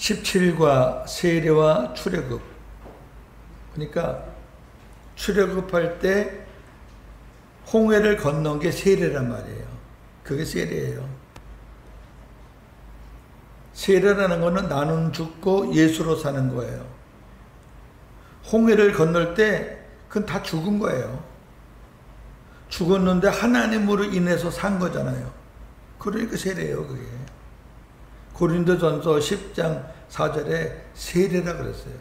17과 세례와 출애굽. 그러니까 출애굽할 때 홍해를 건넌 게 세례란 말이에요. 그게 세례예요. 세례라는 거는 나는 죽고 예수로 사는 거예요. 홍해를 건널 때 그건 다 죽은 거예요. 죽었는데 하나님으로 인해서 산 거잖아요. 그러니까 세례예요, 그게. 고린도전서 10장 4절에 세례라 그랬어요.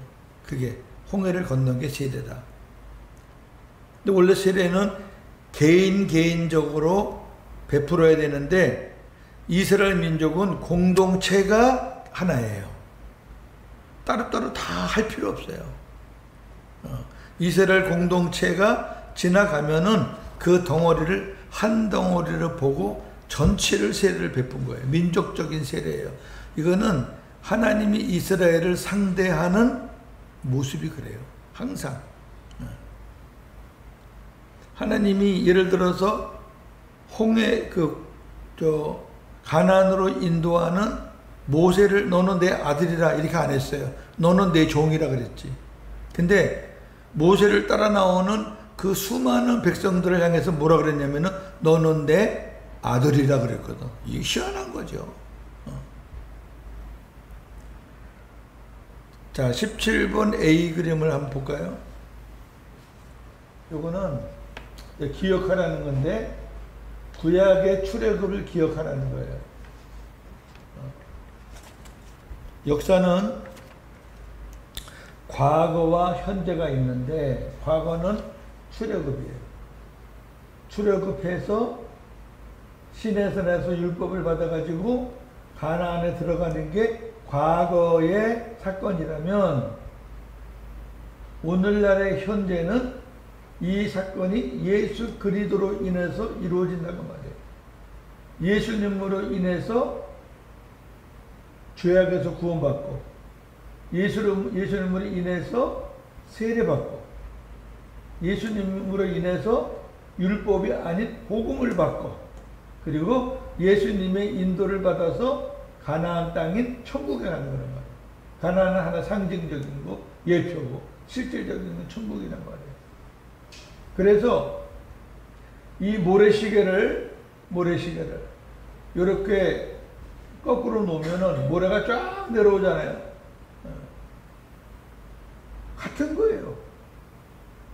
그게 홍해를 건넌 게 세례다. 근데 원래 세례는 개인적으로 베풀어야 되는데 이스라엘 민족은 공동체가 하나예요. 따로따로 다 할 필요 없어요. 이스라엘 공동체가 지나가면은 그 덩어리를 한 덩어리를 보고 전체를 세례를 베푼 거예요. 민족적인 세례예요. 이거는 하나님이 이스라엘을 상대하는 모습이 그래요. 항상. 하나님이 예를 들어서 홍해 가나안으로 인도하는 모세를 너는 내 아들이라 이렇게 안 했어요. 너는 내 종이라 그랬지. 근데 모세를 따라 나오는 그 수많은 백성들을 향해서 뭐라 그랬냐면은 너는 내 아들이라 그랬거든. 이게 희한한 거죠. 자, 17번 A 그림을 한번 볼까요? 요거는 기억하라는 건데 구약의 출애굽을 기억하라는 거예요. 역사는 과거와 현재가 있는데 과거는 출애굽이에요. 출애굽해서 시내산에서 율법을 받아가지고 가나안에 들어가는 게 과거의 사건이라면 오늘날의 현재는 이 사건이 예수 그리스도로 인해서 이루어진다고 말해요. 예수님으로 인해서 죄악에서 구원받고 예수님으로 인해서 세례받고 예수님으로 인해서 율법이 아닌 복음을 받고 그리고 예수님의 인도를 받아서 가나안 땅인 천국에 가는 거란 말이에요. 가나안은 하나 상징적인 거, 예표고 실질적인 건 천국이란 말이에요. 그래서 이 모래시계를 이렇게 거꾸로 놓으면은 모래가 쫙 내려오잖아요. 같은 거예요.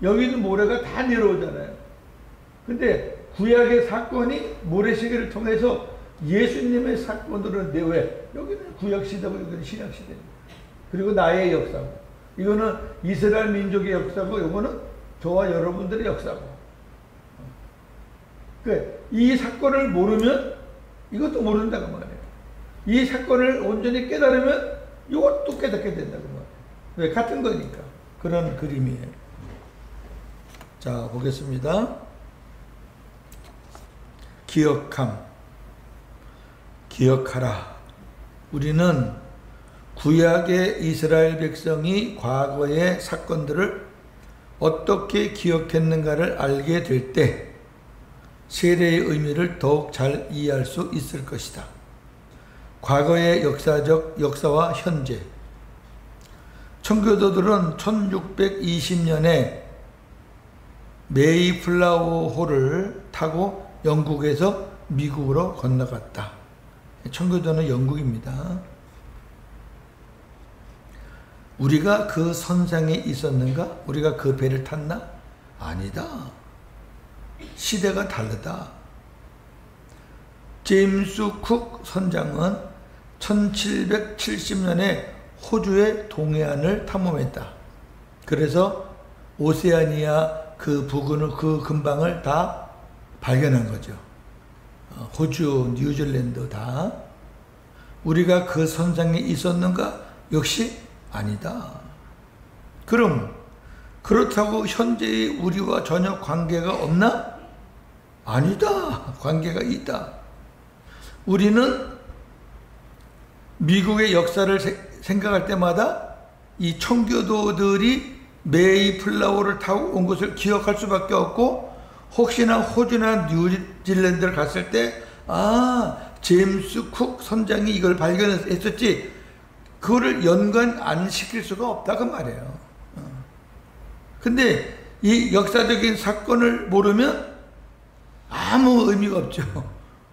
여기도 모래가 다 내려오잖아요. 근데 구약의 사건이 모래시계를 통해서 예수님의 사건으로 왜? 여기는 구약시대고 여기는 신약시대입니다. 그리고 나의 역사고 이거는 이스라엘 민족의 역사고 이거는 저와 여러분들의 역사고 이 사건을 모르면 이것도 모른다고 말해요. 이 사건을 온전히 깨달으면 이것도 깨닫게 된다고 말해요. 왜? 같은 거니까. 그런 그림이에요. 자, 보겠습니다. 기억하라. 우리는 구약의 이스라엘 백성이 과거의 사건들을 어떻게 기억했는가를 알게 될 때 세례의 의미를 더욱 잘 이해할 수 있을 것이다. 과거의 역사와 현재. 청교도들은 1620년에 메이플라워호를 타고 영국에서 미국으로 건너갔다. 청교도는 영국입니다. 우리가 그 선상에 있었는가? 우리가 그 배를 탔나? 아니다. 시대가 다르다. 제임스 쿡 선장은 1770년에 호주의 동해안을 탐험했다. 그래서 오세아니아 그 부근을 그 근방을 다 발견한 거죠. 호주, 뉴질랜드 다. 우리가 그 선상에 있었는가? 역시 아니다. 그럼 그렇다고 현재의 우리와 전혀 관계가 없나? 아니다. 관계가 있다. 우리는 미국의 역사를 생각할 때마다 이 청교도들이 메이플라워를 타고 온 것을 기억할 수밖에 없고 혹시나 호주나 뉴질랜드를 갔을 때 제임스 쿡 선장이 이걸 발견했었지 그거를 연관 안 시킬 수가 없다 그 말이에요. 근데 이 역사적인 사건을 모르면 아무 의미가 없죠.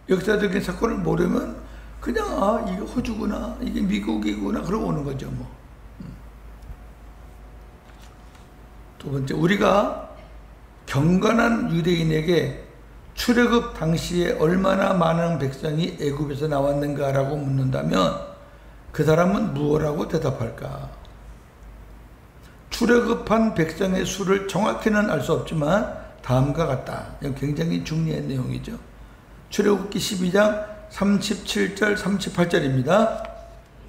역사적인 사건을 모르면 그냥 이게 호주구나, 이게 미국이구나 그러고 오는 거죠. 뭐. 두 번째, 우리가 경건한 유대인에게 출애굽 당시에 얼마나 많은 백성이 애굽에서 나왔는가라고 묻는다면 그 사람은 무엇라고 대답할까? 출애굽한 백성의 수를 정확히는 알 수 없지만 다음과 같다. 이건 굉장히 중요한 내용이죠. 출애굽기 12장 37절 38절입니다.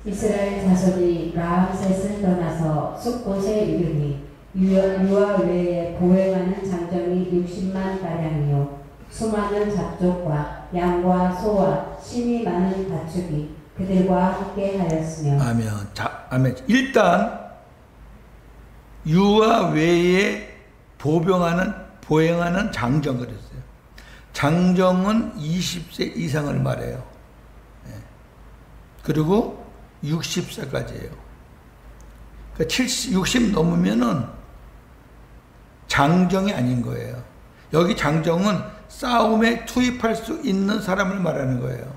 이스라엘 자손이 라암셋을 떠나서 숲곳에 이르니 유아 외에 보행하는 장정이 60만 가량이요 수많은 잡족과 양과 소와 심이 많은 가축이 그들과 함께 하였으며. 아멘. 자, 아멘. 일단 유아 외에 보행하는 장정 그랬어요. 장정은 20세 이상을 말해요. 그리고 60세까지예요. 그러니까 60 넘으면은 장정이 아닌 거예요. 여기 장정은 싸움에 투입할 수 있는 사람을 말하는 거예요.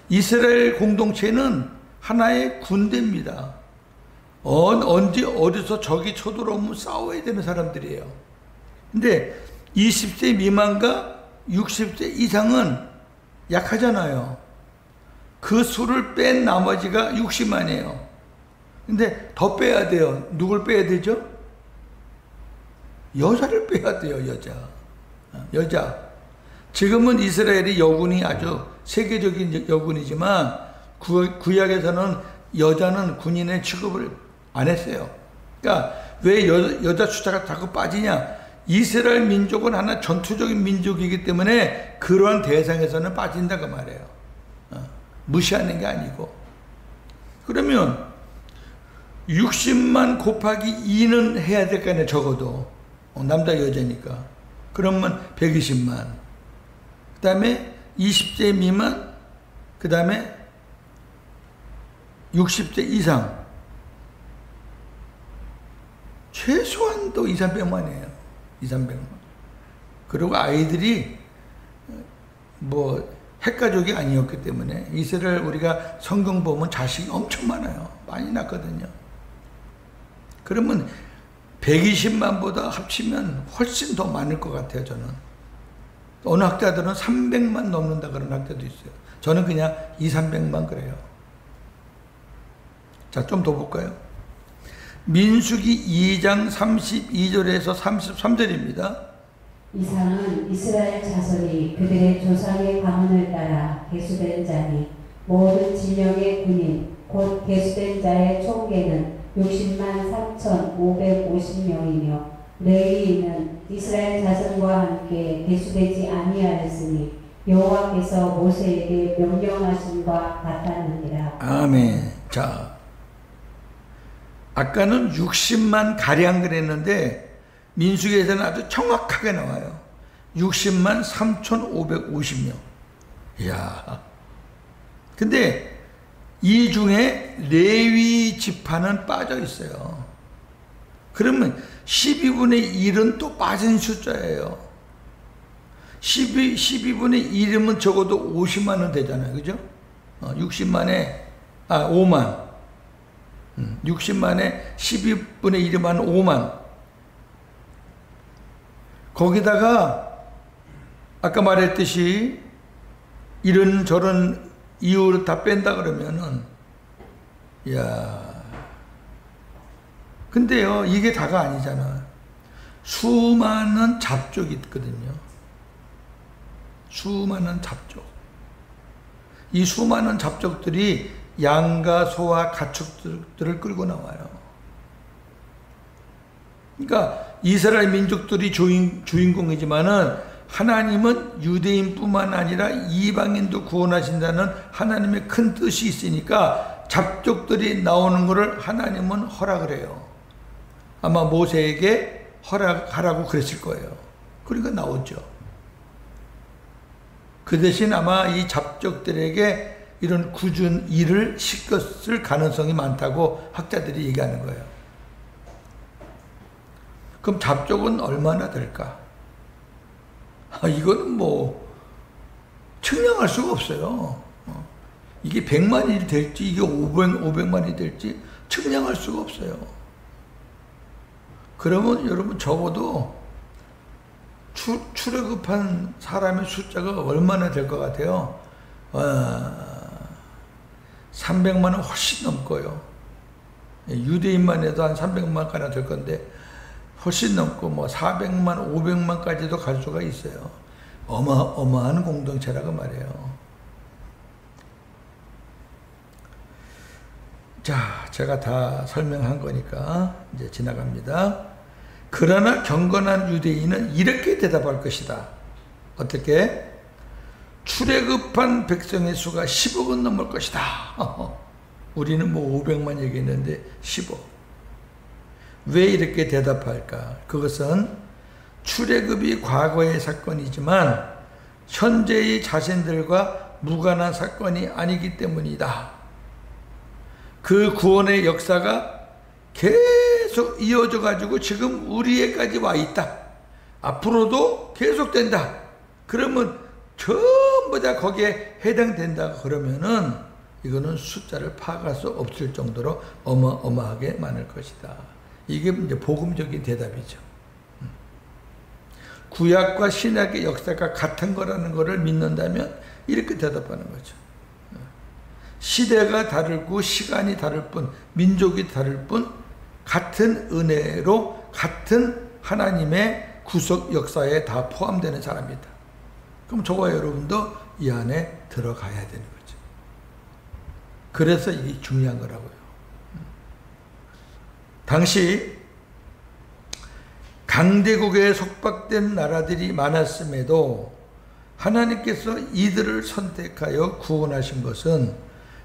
이스라엘 공동체는 하나의 군대입니다. 언제 어디서 적이 쳐들어오면 싸워야 되는 사람들이에요. 근데 20세 미만과 60세 이상은 약하잖아요. 그 수를 뺀 나머지가 60만이에요. 근데 더 빼야 돼요. 누굴 빼야 되죠? 여자를 빼야 돼요. 여자. 지금은 이스라엘이 여군이 아주 세계적인 여군이지만 구약에서는 여자는 군인의 취급을 안 했어요. 그러니까 왜 여자 숫자가 자꾸 빠지냐? 이스라엘 민족은 하나 전투적인 민족이기 때문에 그러한 대상에서는 빠진다 그 말이에요. 무시하는 게 아니고. 그러면 60만 곱하기 2는 해야 될 거 아니에요. 적어도 남자 여자니까. 그러면 120만. 그 다음에 20세 미만. 그 다음에 60세 이상. 최소한도 2, 300만이에요. 2, 300만. 그리고 아이들이 핵가족이 아니었기 때문에 이스라엘 우리가 성경 보면 자식이 엄청 많아요. 많이 낳거든요. 그러면 120만보다 합치면 훨씬 더 많을 것 같아요. 저는. 어느 학자들은 300만 넘는다 그런 학자도 있어요. 저는 그냥 2, 300만 그래요. 자, 좀 더 볼까요? 민수기 2장 32절에서 33절입니다. 이상은 이스라엘 자손이 그들의 조상의 가문을 따라 계수된 자니 모든 진영의 군인 곧 계수된 자의 총계는 60만 3,550명이며 레위인은 이스라엘 자손과 함께 계수되지 아니하였으니 여호와께서 모세에게 명령하심과 같았느니라. 아멘. 자, 아까는 60만 가량 그랬는데 민수기에서는 아주 정확하게 나와요. 60만 3,550명. 이야. 근데 이 중에 레위 지파는 빠져 있어요. 그러면 12분의 1은 또 빠진 숫자예요. 12분의 1이면 적어도 50만은 되잖아요. 그죠? 60만에, 5만. 60만에 12분의 1이면 5만. 거기다가 아까 말했듯이 이런저런 이유를 다 뺀다 그러면은, 근데요, 이게 다가 아니잖아. 수많은 잡족이 있거든요. 수많은 잡족. 이 수많은 잡족들이 양과 소와 가축들을 끌고 나와요. 그러니까 이스라엘 민족들이 주인공이지만은 하나님은 유대인뿐만 아니라 이방인도 구원하신다는 하나님의 큰 뜻이 있으니까 잡족들이 나오는 것을 하나님은 허락을 해요. 아마 모세에게 허락하라고 그랬을 거예요. 그러니까 나오죠. 그 대신 아마 이 잡족들에게 이런 굳은 일을 시켰을 가능성이 많다고 학자들이 얘기하는 거예요. 그럼 잡족은 얼마나 될까? 이거는 뭐 측량할 수가 없어요. 이게 100만이 될지 이게 500만이 될지 측량할 수가 없어요. 그러면 여러분 적어도 출애굽한 사람의 숫자가 얼마나 될 것 같아요? 300만은 훨씬 넘고요. 유대인만 해도 한 300만까지 될 건데 훨씬 넘고 뭐 400만, 500만까지도 갈 수가 있어요. 어마어마한 공동체라고 말해요. 자, 제가 다 설명한 거니까 이제 지나갑니다. 그러나 경건한 유대인은 이렇게 대답할 것이다. 어떻게? 출애굽한 백성의 수가 10억은 넘을 것이다. 우리는 뭐 500만 얘기했는데 10억. 왜 이렇게 대답할까? 그것은 출애굽이 과거의 사건이지만 현재의 자신들과 무관한 사건이 아니기 때문이다. 그 구원의 역사가 계속 이어져 가지고 지금 우리에까지 와 있다. 앞으로도 계속된다. 그러면 전부 다 거기에 해당된다. 그러면은 이거는 숫자를 파악할 수 없을 정도로 어마어마하게 많을 것이다. 이게 이제 복음적인 대답이죠. 구약과 신약의 역사가 같은 거라는 것을 믿는다면 이렇게 대답하는 거죠. 시대가 다르고 시간이 다를 뿐, 민족이 다를 뿐, 같은 은혜로 같은 하나님의 구속 역사에 다 포함되는 사람이다. 그럼 저와 여러분도 이 안에 들어가야 되는 거죠. 그래서 이게 중요한 거라고요. 당시 강대국에 속박된 나라들이 많았음에도 하나님께서 이들을 선택하여 구원하신 것은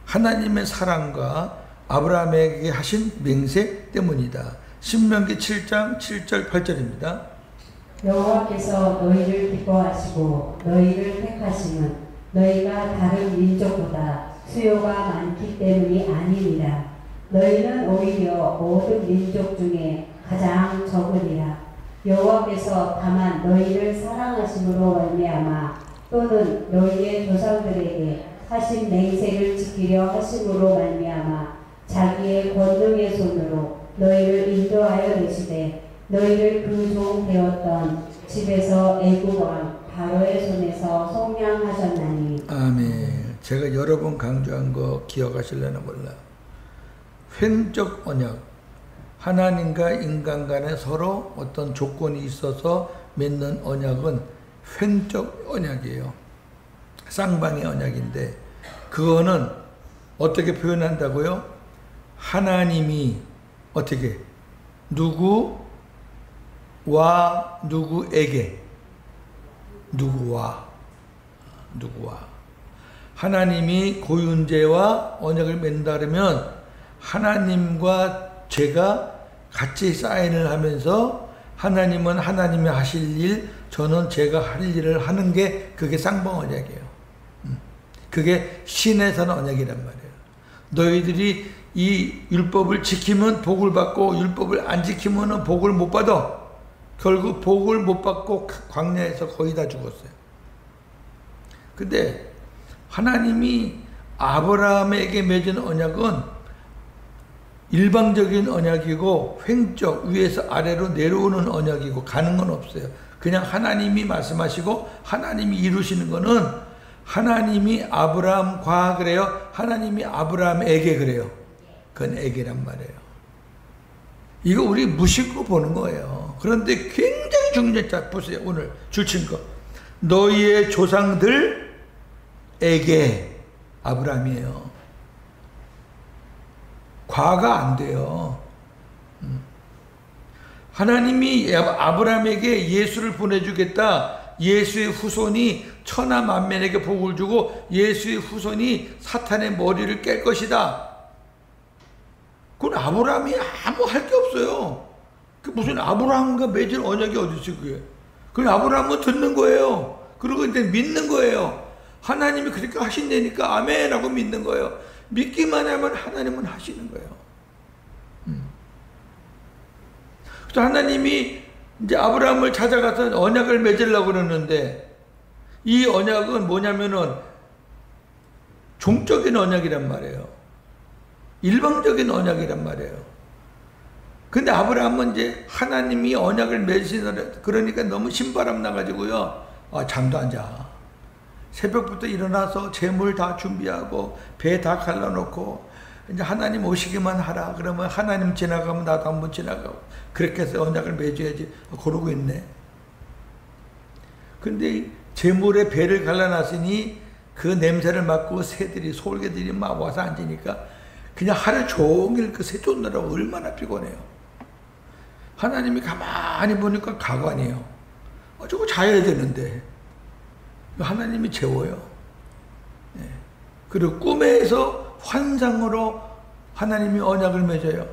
하나님의 사랑과 아브라함에게 하신 맹세 때문이다. 신명기 7장 7절 8절입니다. 여호와께서 너희를 기뻐하시고 너희를 택하심은 너희가 다른 민족보다 수요가 많기 때문이 아니니라. 너희는 오히려 모든 민족 중에 가장 적으리라. 여호와께서 다만 너희를 사랑하심으로 말미암아 또는 너희의 조상들에게 하신 맹세를 지키려 하심으로 말미암아 자기의 권능의 손으로 너희를 인도하여 내시되 너희를 그 종 되었던 집에서 애굽 왕 바로의 손에서 속량하셨나니. 아멘. 제가 여러 번 강조한 거 기억하실려나 몰라. 횡적 언약. 하나님과 인간 간에 서로 어떤 조건이 있어서 맺는 언약은 횡적 언약이에요. 쌍방의 언약인데 그거는 어떻게 표현한다고요? 하나님이 어떻게 누구와 누구에게 누구와 하나님이 고윤제와 언약을 맺는다 그러면 하나님과 제가 같이 사인을 하면서 하나님은 하나님이 하실 일, 저는 제가 할 일을 하는 게 그게 쌍방 언약이에요. 그게 신에서는 언약이란 말이에요. 너희들이 이 율법을 지키면 복을 받고 율법을 안 지키면 복을 못 받아. 결국 복을 못 받고 광야에서 거의 다 죽었어요. 근데 하나님이 아브라함에게 맺은 언약은 일방적인 언약이고 횡적 위에서 아래로 내려오는 언약이고 가는 건 없어요. 그냥 하나님이 말씀하시고 하나님이 이루시는 거는 하나님이 아브라함과 그래요. 하나님이 아브라함에게 그래요. 그건 에게란 말이에요. 이거 우리 무심코 보는 거예요. 그런데 굉장히 중요한, 자 보세요. 오늘 줄친 거. 너희의 조상들에게 아브라함이에요. 과가 안 돼요. 하나님이 아브라함에게 예수를 보내주겠다. 예수의 후손이 천하 만민에게 복을 주고 예수의 후손이 사탄의 머리를 깰 것이다. 그건 아브라함이 아무 할 게 없어요. 그 무슨 아브라함과 맺은 언약이 어디 있어요, 그게. 그럼 아브라함은 듣는 거예요. 그리고 이제 믿는 거예요. 하나님이 그렇게 하신다니까 아멘 하고 믿는 거예요. 믿기만 하면 하나님은 하시는 거예요. 또 하나님이 이제 아브라함을 찾아가서 언약을 맺으려고 그러는데, 이 언약은 뭐냐면은 종적인 언약이란 말이에요. 일방적인 언약이란 말이에요. 근데 아브라함은 이제 하나님이 언약을 맺으시는, 그러니까 너무 신바람 나가지고요, 잠도 안 자. 새벽부터 일어나서 재물 다 준비하고 배 다 갈라놓고 이제 하나님 오시기만 하라. 그러면 하나님 지나가면 나도 한번 지나가고, 그렇게 해서 언약을 맺어야지 그러고 있네. 근데 재물에 배를 갈라놨으니 그 냄새를 맡고 새들이, 솔개들이 막 와서 앉으니까 그냥 하루 종일 그 새 쫓느라고 얼마나 피곤해요. 하나님이 가만히 보니까 가관이에요. 저거 자야 되는데 하나님이 재워요. 그리고 꿈에서 환상으로 하나님이 언약을 맺어요.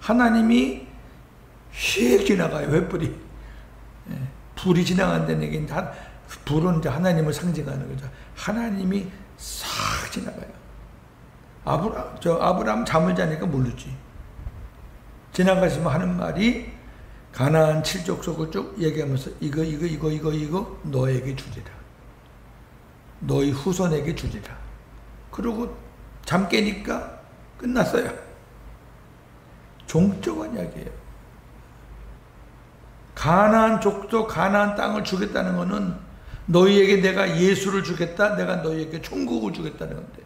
하나님이 휙 지나가요. 횃불이. 불이 지나간다는 얘기는 불은 이제 하나님을 상징하는 거죠. 하나님이 싹 지나가요. 아브라함 잠을 자니까 모르지. 지나가시면 하는 말이 가나안 7족속을 쭉 얘기하면서 이거 너에게 주리라. 너희 후손에게 주리라. 그러고 잠 깨니까 끝났어요. 종적 언약이에요. 가나안 족속, 가나안 땅을 주겠다는 것은 너희에게 내가 예수를 주겠다, 내가 너희에게 천국을 주겠다는 건데,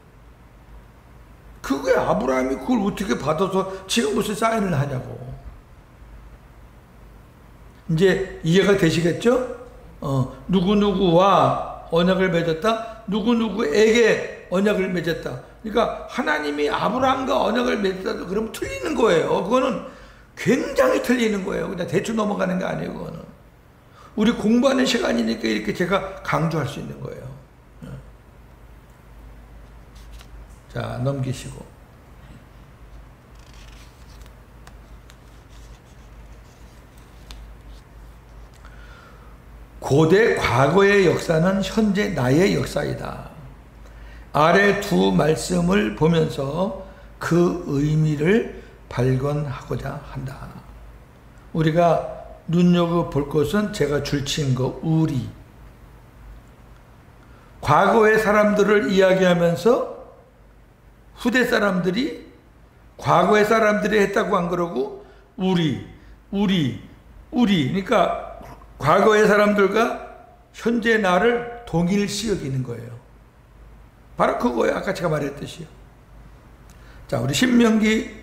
그게 아브라함이 그걸 어떻게 받아서 지금 무슨 사인을 하냐고. 이제 이해가 되시겠죠? 누구누구와 언약을 맺었다, 누구누구에게 언약을 맺었다. 그러니까 하나님이 아브라함과 언약을 맺었다 그러면 틀리는 거예요. 그거는 굉장히 틀리는 거예요. 그냥 대충 넘어가는 게 아니에요. 그거는 우리 공부하는 시간이니까 이렇게 제가 강조할 수 있는 거예요. 자, 넘기시고. 고대 과거의 역사는 현재 나의 역사이다. 아래 두 말씀을 보면서 그 의미를 발견하고자 한다. 우리가 눈여겨볼 것은 제가 줄친 거, 우리. 과거의 사람들을 이야기하면서 후대 사람들이 과거의 사람들이 했다고 안 그러고 우리. 그러니까 과거의 사람들과 현재 나를 동일시 여기는 거예요. 바로 그거예요. 아까 제가 말했듯이요. 자, 우리 신명기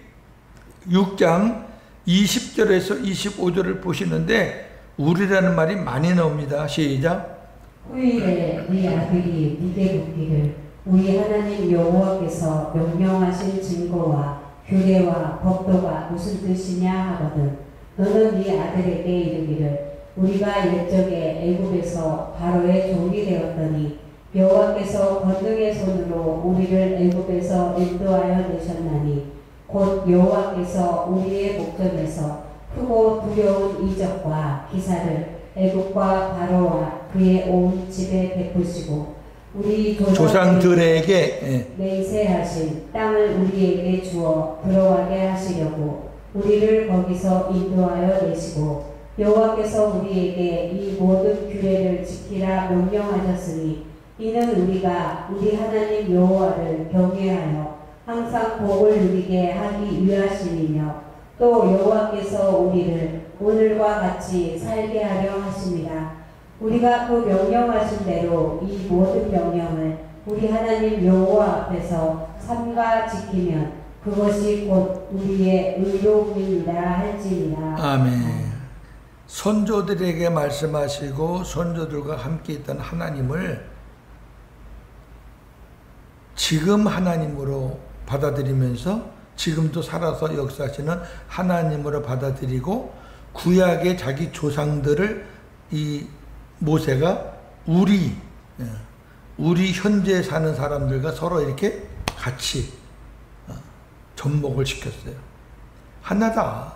6장 20절에서 25절을 보시는데 우리라는 말이 많이 나옵니다. 시작. 후일에 네 아들이 네게 묻기를 우리 하나님 여호와께서 명령하신 증거와 규례와 법도가 무슨 뜻이냐 하거든 너는 네 아들에게 이르기를 우리가 옛적에 애굽에서 바로의 종이 되었더니 여호와께서 권능의 손으로 우리를 애굽에서 인도하여 내셨나니 곧 여호와께서 우리의 목전에서 크고 두려운 이적과 기사를 애굽과 바로와 그의 온 집에 베푸시고 우리 조상들에게 맹세하신 땅을 우리에게 주어 들어가게 하시려고 우리를 거기서 인도하여 내시고 여호와께서 우리에게 이 모든 규례를 지키라 명령하셨으니 이는 우리가 우리 하나님 여호와를 경외하여 항상 복을 누리게 하기 위하심이며 또 여호와께서 우리를 오늘과 같이 살게 하려 하십니다. 우리가 그 명령하신 대로 이 모든 명령을 우리 하나님 여호와 앞에서 삼가 지키면 그것이 곧 우리의 의로움이라 할지니라. 아멘. 선조들에게 말씀하시고 선조들과 함께 있던 하나님을 지금 하나님으로 받아들이면서 지금도 살아서 역사하시는 하나님으로 받아들이고 구약의 자기 조상들을 이 모세가 우리 현재 사는 사람들과 서로 이렇게 같이 접목을 시켰어요. 하나다.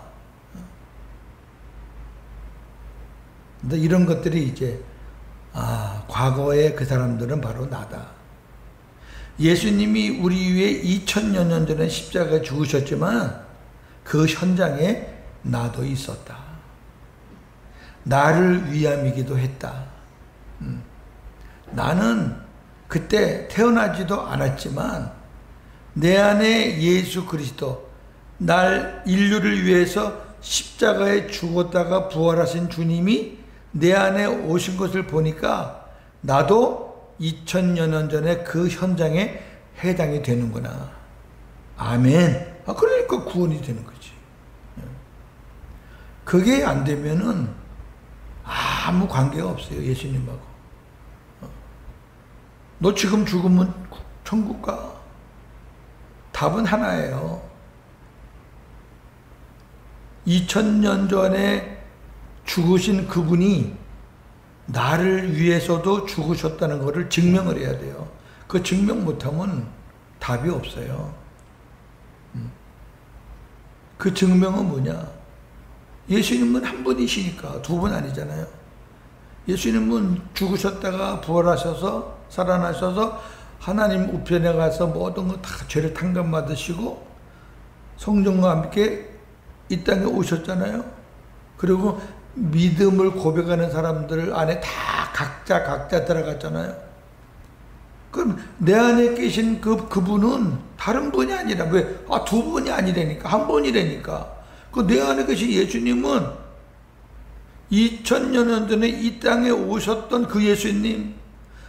근데 이런 것들이 이제 아, 과거의 그 사람들은 바로 나다. 예수님이 우리 위해 2000여 년 전에 십자가에 죽으셨지만 그 현장에 나도 있었다. 나를 위함이기도 했다. 나는 그때 태어나지도 않았지만 내 안에 예수 그리스도, 인류를 위해서 십자가에 죽었다가 부활하신 주님이 내 안에 오신 것을 보니까 나도 2000여 년 전에 그 현장에 해당이 되는구나. 아멘. 그러니까 구원이 되는 거지. 그게 안 되면은 아무 관계가 없어요, 예수님하고. 너 지금 죽으면 천국 가. 답은 하나예요. 2000년 전에 죽으신 그분이 나를 위해서도 죽으셨다는 것을 증명을 해야 돼요. 그 증명 못하면 답이 없어요. 그 증명은 뭐냐? 예수님은 한 분이시니까 두 분 아니잖아요. 예수님은 죽으셨다가 부활하셔서 살아나셔서 하나님 우편에 가서 모든 거 다 죄를 탕감받으시고 성령과 함께 이 땅에 오셨잖아요. 그리고 믿음을 고백하는 사람들 안에 다 각자 들어갔잖아요. 그럼 내 안에 계신 그분은 다른 분이 아니라 왜? 두 분이 아니라니까. 한 분이라니까. 그 내 안에 계신 예수님은 2000여 년 전에 이 땅에 오셨던 그 예수님,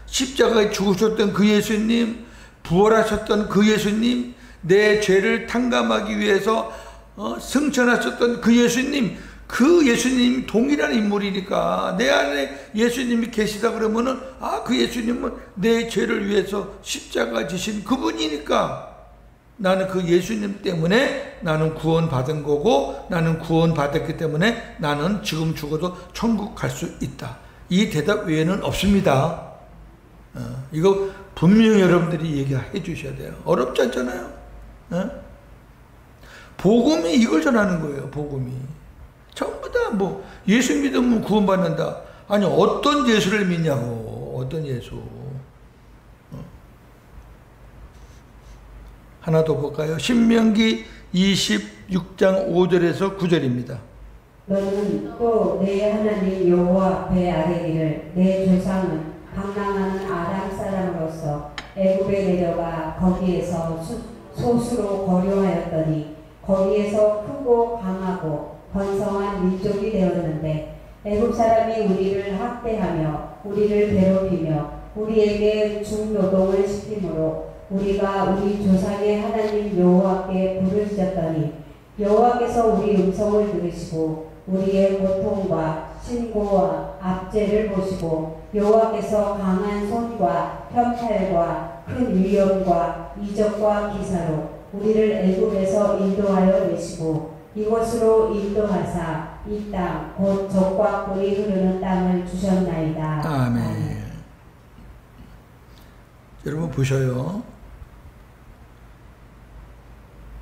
십자가에 죽으셨던 그 예수님, 부활하셨던 그 예수님, 내 죄를 탕감하기 위해서 승천하셨던 그 예수님, 그 예수님이 동일한 인물이니까 내 안에 예수님이 계시다 그러면은 그 예수님은 내 죄를 위해서 십자가 지신 그분이니까 나는 그 예수님 때문에 나는 구원받은 거고, 나는 구원받았기 때문에 나는 지금 죽어도 천국 갈 수 있다. 이 대답 외에는 없습니다. 이거 분명히 여러분들이 얘기해 주셔야 돼요. 어렵지 않잖아요. 복음이 이걸 전하는 거예요. 복음이 전부 다 뭐 예수 믿으면 구원받는다. 아니 어떤 예수를 믿냐고. 어떤 예수. 하나 더 볼까요? 신명기 26장 5절에서 9절입니다. 너는 또 내 하나님 여호와 앞에 아뢰기를 내 조상은 방랑하는 아람 사람으로서 애굽에 내려가 거기에서 소수로 거류하였더니 거기에서 크고 강하고 번성한 민족이 되었는데 애굽 사람이 우리를 학대하며 우리를 괴롭히며 우리에게 중노동을 시키므로 우리가 우리 조상의 하나님 여호와께 부르짖었더니 여호와께서 우리 음성을 들으시고 우리의 고통과 신고와 압제를 보시고 여호와께서 강한 손과 편팔과 큰 위엄과 이적과 기사로 우리를 애굽에서 인도하여 내시고 이곳으로 인도하사 이 땅 곧 젖과 꿀이 흐르는 땅을 주셨나이다. 아멘. 여러분 보셔요.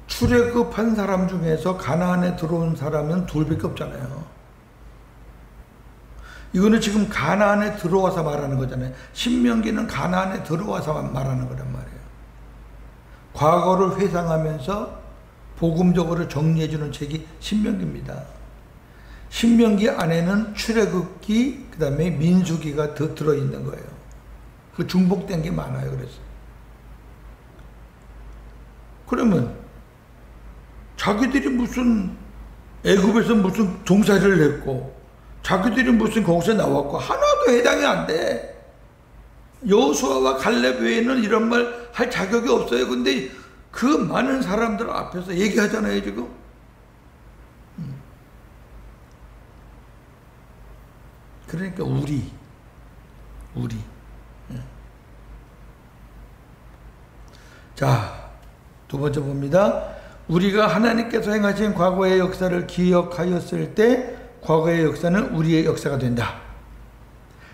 출애굽한 사람 중에서 가나안에 들어온 사람은 둘밖에 없잖아요. 이거는 지금 가나안에 들어와서 말하는 거잖아요. 신명기는 가나안에 들어와서 말하는 거란 말이에요. 과거를 회상하면서 복음적으로 정리해주는 책이 신명기입니다. 신명기 안에는 출애굽기, 그 다음에 민수기가 더 들어있는 거예요. 그 중복된 게 많아요. 그래서 그러면 자기들이 무슨 애굽에서 무슨 종살이를 했고 자기들이 무슨 거기서 나왔고 하나도 해당이 안 돼. 여호수아와 갈렙 외에는 이런 말 할 자격이 없어요. 근데 그 많은 사람들 앞에서 얘기하잖아요 지금. 그러니까 우리 자, 두 번째 봅니다. 우리가 하나님께서 행하신 과거의 역사를 기억하였을 때 과거의 역사는 우리의 역사가 된다.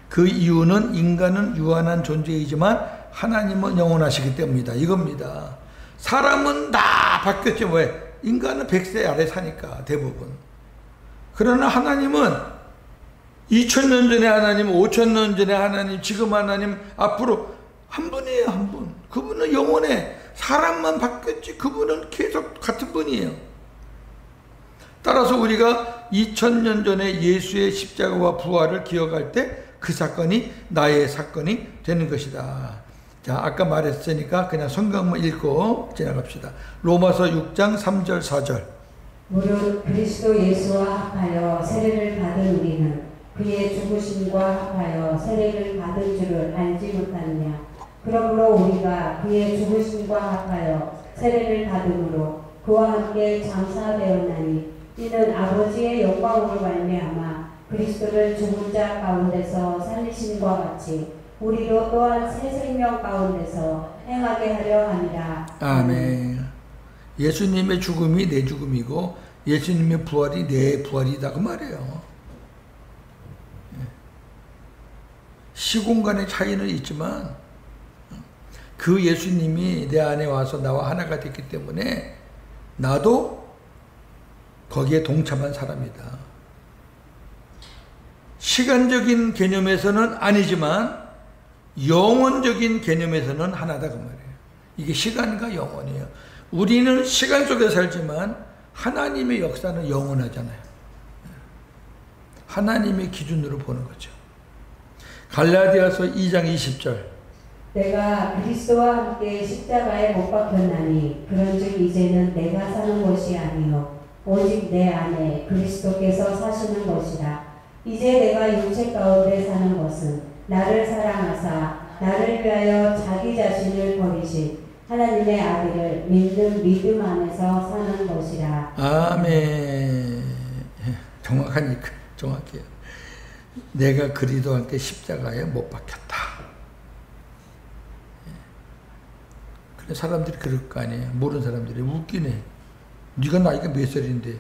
그 이유는 인간은 유한한 존재이지만 하나님은 영원하시기 때문이다. 이겁니다. 사람은 다 바뀌었죠. 왜? 인간은 100세 아래 사니까 대부분. 그러나 하나님은 2000년 전에 하나님, 5000년 전에 하나님, 지금 하나님, 앞으로 한 분이에요, 한 분. 그분은 영원해. 사람만 바뀌었지 그분은 계속 같은 분이에요. 따라서 우리가 2000년 전에 예수의 십자가와 부활을 기억할 때 그 사건이 나의 사건이 되는 것이다. 자, 아까 말했으니까 그냥 성경만 읽고 지나갑시다. 로마서 6장 3절 4절. 무릇 그리스도 예수와 합하여 세례를 받은 우리는 그의 죽으심과 합하여 세례를 받은 줄을 알지 못하느냐. 그러므로 우리가 그의 죽으심과 합하여 세례를 받음으로 그와 함께 장사되었나니 이는 아버지의 영광으로 말미암아 그리스도를 죽은 자 가운데서 살리심과 같이 우리도 또한 새 생명 가운데서 행하게 하려 함이라. 아멘. 예수님의 죽음이 내 죽음이고 예수님의 부활이 내 부활이다 그 말이에요. 시공간의 차이는 있지만 그 예수님이 내 안에 와서 나와 하나가 됐기 때문에 나도 거기에 동참한 사람이다. 시간적인 개념에서는 아니지만 영원적인 개념에서는 하나다 그 말이에요. 이게 시간과 영원이에요. 우리는 시간 속에 살지만 하나님의 역사는 영원하잖아요. 하나님의 기준으로 보는 거죠. 갈라디아서 2장 20절. 내가 그리스도와 함께 십자가에 못 박혔나니 그런즉 이제는 내가 사는 것이 아니요 오직 내 안에 그리스도께서 사시는 것이라. 이제 내가 육체 가운데 사는 것은 나를 사랑하사 나를 위하여 자기 자신을 버리신 하나님의 아들을 믿는 믿음 안에서 사는 것이라. 아멘. 정확하니까 정확해요. 내가 그리스도와 함께 십자가에 못 박혔다. 그래 사람들이 그럴 거 아니에요. 모르는 사람들이 웃기네. 네가 나이가 몇 살인데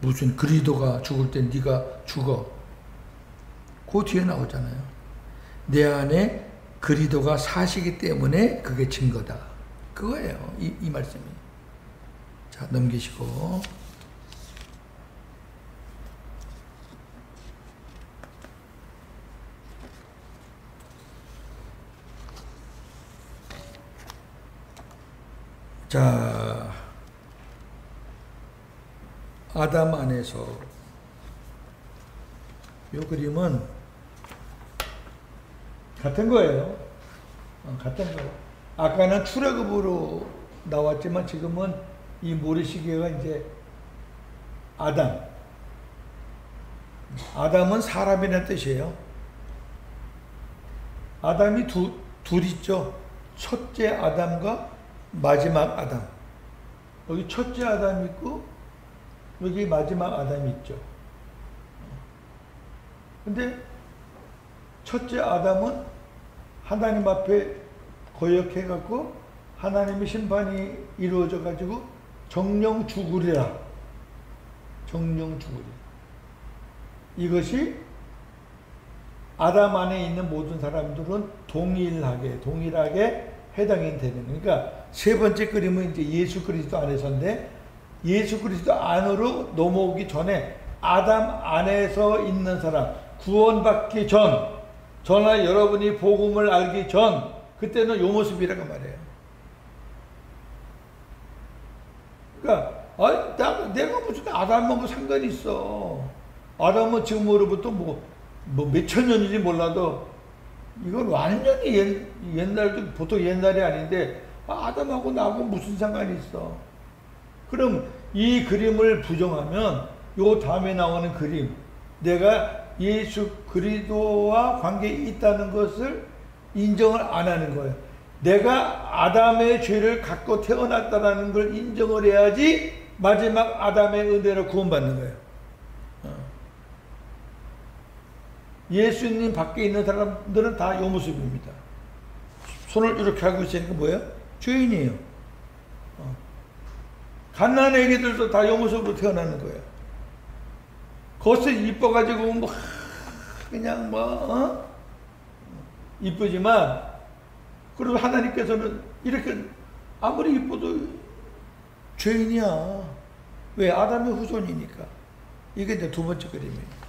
무슨 그리스도가 죽을 때 네가 죽어. 그 뒤에 나오잖아요. 내 안에 그리스도가 사시기 때문에 그게 증거다. 그거예요. 이 말씀이. 자, 넘기시고. 자, 아담 안에서 이 그림은 같은 거예요. 같은 거예요. 아까는 출애굽으로 나왔지만 지금은 이 모래시계가 이제 아담. 아담은 사람이라는 뜻이에요. 아담이 둘 있죠. 첫째 아담과 마지막 아담. 여기 첫째 아담 있고 여기 마지막 아담이 있죠. 근데 첫째 아담은 하나님 앞에 거역해갖고 하나님의 심판이 이루어져가지고 정령 죽으리라. 정령 죽으리라. 이것이 아담 안에 있는 모든 사람들은 동일하게 해당이 되는. 그러니까 세 번째 그림은 이제 예수 그리스도 안에서인데 예수 그리스도 안으로 넘어오기 전에 아담 안에서 있는 사람, 구원받기 전, 저나 여러분이 복음을 알기 전, 그때는 요 모습이라고 말해요. 그러니까 내가 무슨 아담하고 상관이 있어. 아담은 지금으로부터 뭐 몇천 년인지 몰라도 이건 완전히 옛날도 보통 옛날이 아닌데 아담하고 나하고 무슨 상관이 있어. 그럼 이 그림을 부정하면 요 다음에 나오는 그림, 내가 예수 그리스도와 관계에 있다는 것을 인정을 안 하는 거예요. 내가 아담의 죄를 갖고 태어났다는 걸 인정을 해야지 마지막 아담의 은혜로 구원받는 거예요. 예수님 밖에 있는 사람들은 다 이 모습입니다. 손을 이렇게 하고 있으니까 뭐예요? 죄인이에요. 갓난 애기들도 다 이 모습으로 태어나는 거예요. 겉을 이뻐가지고 뭐 그냥 이쁘지만 그래도 하나님께서는 이렇게 아무리 이뻐도 죄인이야. 왜? 아담의 후손이니까. 이게 이제 두 번째 그림이에요.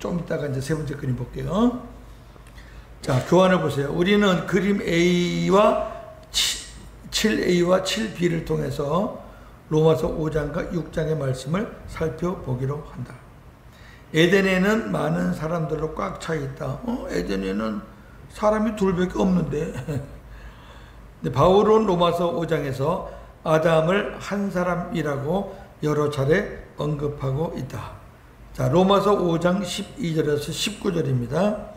좀 이따가 이제 세 번째 그림 볼게요. 자, 교환을 보세요. 우리는 그림 A와 7A와 7B를 통해서 로마서 5장과 6장의 말씀을 살펴보기로 한다. 에덴에는 많은 사람들로 꽉 차 있다. 에덴에는 사람이 둘밖에 없는데. 근데 바울은 로마서 5장에서 아담을 한 사람이라고 여러 차례 언급하고 있다. 자, 로마서 5장 12절에서 19절입니다.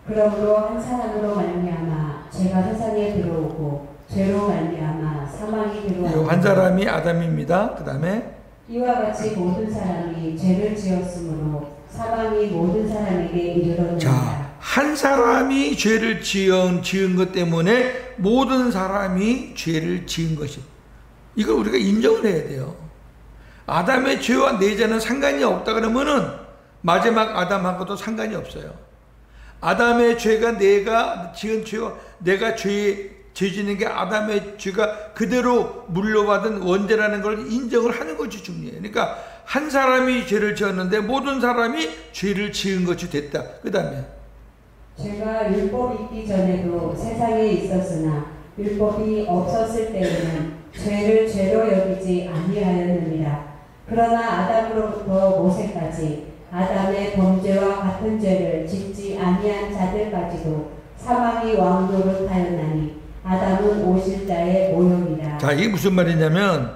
그러므로 한 사람으로 말미암아 죄가 세상에 들어오고 죄로 말미암아 사망이 들어오고 한 사람이 아담입니다. 그 다음에 이와 같이 모든 사람이 죄를 지었으므로 사망이 모든 사람에게 이르렀느니라. 자, 한 사람이 죄를 지은 것 때문에 모든 사람이 죄를 지은 것이, 이걸 우리가 인정을 해야 돼요. 아담의 죄와 내 죄는 상관이 없다 그러면은 마지막 아담하고도 상관이 없어요. 아담의 죄가 내가 지은 죄와 내가 죄 지는 게 아담의 죄가 그대로 물려받은 원죄라는 걸 인정을 하는 것이 중요해요. 그러니까 한 사람이 죄를 지었는데 모든 사람이 죄를 지은 것이 됐다. 그 다음에 죄가 율법이 있기 전에도 세상에 있었으나 율법이 없었을 때에는 죄를 죄로 여기지 아니하였느니라. 그러나 아담으로부터 모세까지 아담의 범죄와 같은 죄를 짓지 아니한 자들까지도 사망이 왕노릇하였나니 아담은 오실 자의 모형이라. 자, 이게 무슨 말이냐면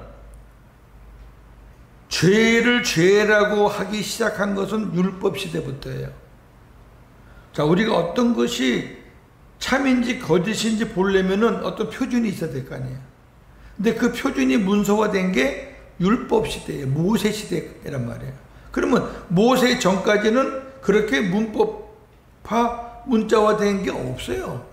죄를 죄라고 하기 시작한 것은 율법 시대부터예요. 자, 우리가 어떤 것이 참인지 거짓인지 보려면은 어떤 표준이 있어야 될 거 아니에요. 근데 그 표준이 문서화된 게 율법 시대예요. 모세 시대란 말이에요. 그러면 모세 전까지는 그렇게 문법화, 문자화된 게 없어요.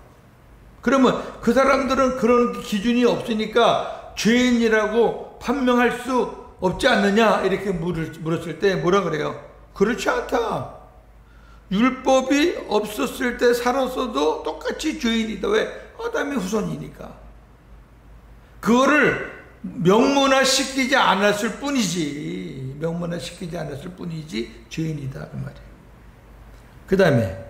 그러면 그 사람들은 그런 기준이 없으니까 죄인이라고 판명할 수 없지 않느냐 이렇게 물었을 때 뭐라 그래요? 그렇지 않다. 율법이 없었을 때 살았어도 똑같이 죄인이다. 왜? 아담의 후손이니까. 그거를 명문화시키지 않았을 뿐이지. 명문화시키지 않았을 뿐이지 죄인이다 그 말이에요. 그 다음에